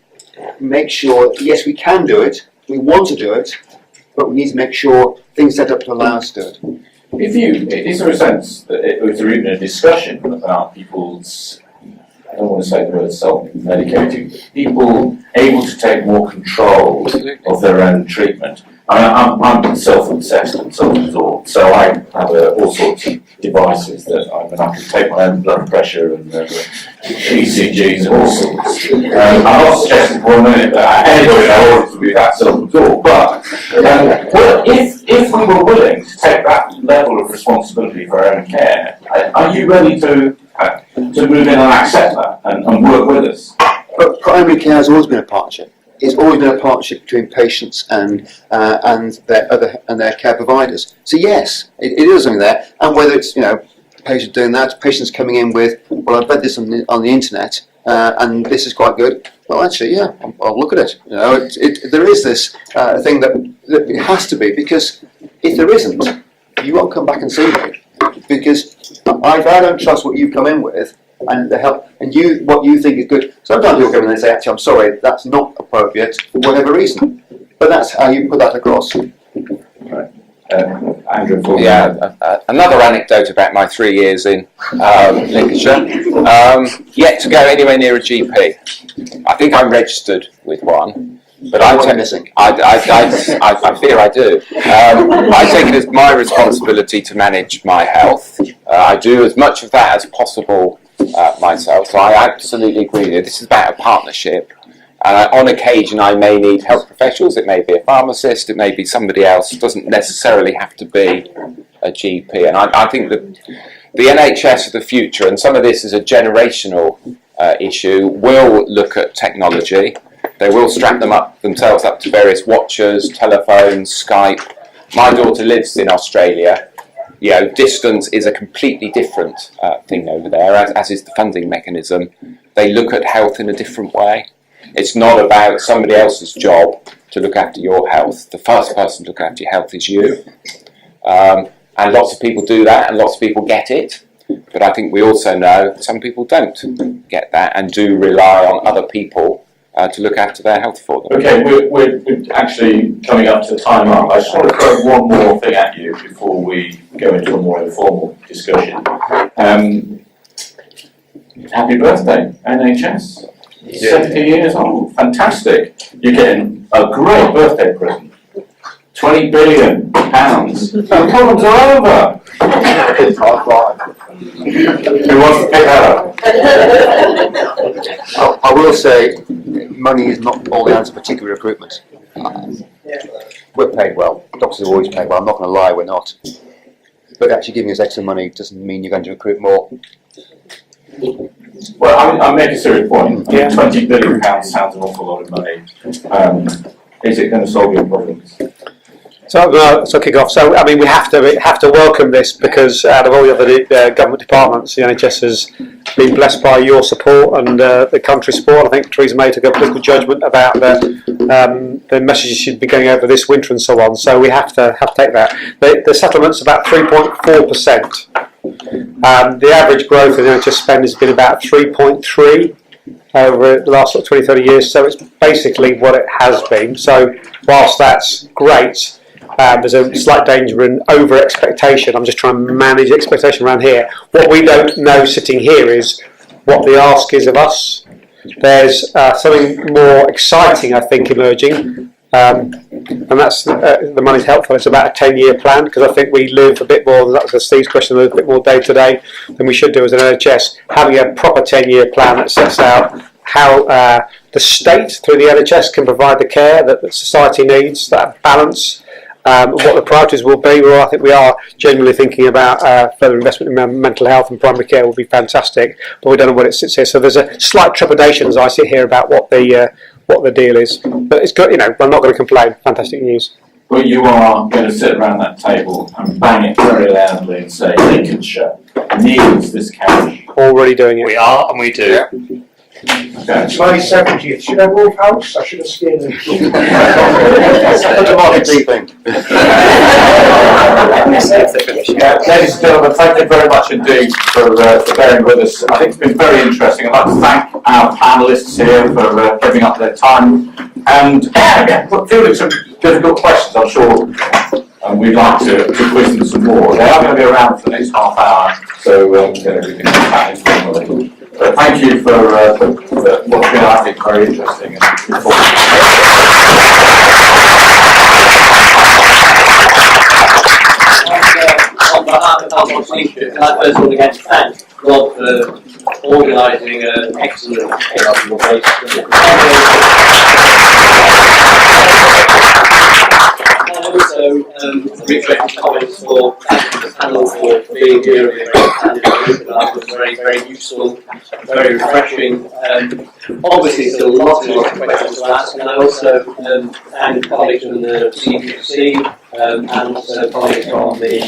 make sure, yes, we can do it, we want to do it, but we need to make sure things set up to allow us to do it. Is there a sense that if there even a discussion about people's, I don't want to say the word self-medicating, people able to take more control of their own treatment? I'm self-obsessed and self-absorbed, so I have all sorts of devices that I can take my own blood pressure and ECGs and all sorts. I'm not suggesting for a minute that anybody in our audience would be that self-absorbed, but if we were willing to take that level of responsibility for our own care, are you ready to move in and accept that and work with us? But primary care has always been a partnership. It's always been a partnership between patients and their care providers. So yes, it is something there. And whether it's patients doing that, patients coming in with, well, I've read this on the internet and this is quite good. Well, actually, yeah, I'll look at it. There is this thing that it has to be, because if there isn't, you won't come back and see me, because I don't trust what you've come in with. And the help, and what you think is good. Sometimes people come in and say, "Actually, I'm sorry, that's not appropriate for whatever reason." But that's how you put that across. Right. Andrew. Another anecdote about my 3 years in Lincolnshire. Yet to go anywhere near a GP. I think I'm registered with one. But I fear I do. I take it as my responsibility to manage my health. I do as much of that as possible myself. So I absolutely agree with you. This is about a partnership. On occasion, I may need health professionals. It may be a pharmacist. It may be somebody else. It doesn't necessarily have to be a GP. And I think that the NHS of the future, and some of this is a generational issue, will look at technology. They will strap themselves up to various watches, telephones, Skype. My daughter lives in Australia. Distance is a completely different thing over there, as is the funding mechanism. They look at health in a different way. It's not about somebody else's job to look after your health. The first person to look after your health is you. And lots of people do that, and lots of people get it. But I think we also know some people don't get that and do rely on other people to look after their health for them. Okay, we're actually coming up to time up. I just want to throw one more thing at you before we go into a more informal discussion. Happy birthday, NHS. 70 years old. Fantastic. You're getting a great birthday present. £20 billion. The problems are over. Who wants to pick that up? I will say, money is not all the answer, particularly recruitment. We're paid well. Doctors are always paid well. I'm not going to lie, we're not. But actually giving us extra money doesn't mean you're going to recruit more. Well, I'll make a serious point. £20 billion sounds an awful lot of money. Is it going to solve your problems? So kick off. So we have to welcome this, because out of all the other government departments, the NHS been blessed by your support and the country's support. I think Theresa May took a political judgment about the messages she'd be going over this winter and so on. So we have to take that. The settlement's about 3.4%. The average growth in NHS spend has been about 3.3 over the last sort of 20, 30 years. So it's basically what it has been. So whilst that's great, there's a slight danger in over-expectation. I'm just trying to manage expectation around here. What we don't know sitting here is what the ask is of us. There's something more exciting, I think, emerging, and that's the money's helpful. It's about a 10-year plan, because I think we live a bit more, that's Steve's question, a bit more day-to-day than we should do as an NHS. Having a proper 10-year plan that sets out how the state, through the NHS, can provide the care that society needs, that balance. What the priorities will be. Well, I think we are genuinely thinking about further investment in mental health and primary care will be fantastic, but we don't know what it sits here. So there's a slight trepidation as I sit here about what the deal is. But it's good. I'm not going to complain. Fantastic news. But you are going to sit around that table and bang it very loudly and say Lincolnshire needs this cash. Already doing it. We are, and we do. Yeah. Okay. It's my 70th. Should I move house? I should have stayed in. That's a marketing thing. Ladies and gentlemen, thank you very much indeed for bearing with us. I think it's been very interesting. I'd like to thank our panellists here for giving up their time and fielding some difficult questions, I'm sure. And we'd like to quiz them some more. They are going to be around for the next half hour, so we can chat informally. But thank you for what's been, I think, very interesting and informative. On behalf of Healthwatch Lincolnshire, I first want to get to thank Rob for organising an excellent and also reiterating comments for thanking the panel for being here and that was very, very useful, very refreshing. Obviously still lots and lots of questions to ask, and I also thank colleagues from the CQC and also colleagues from the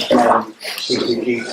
CCG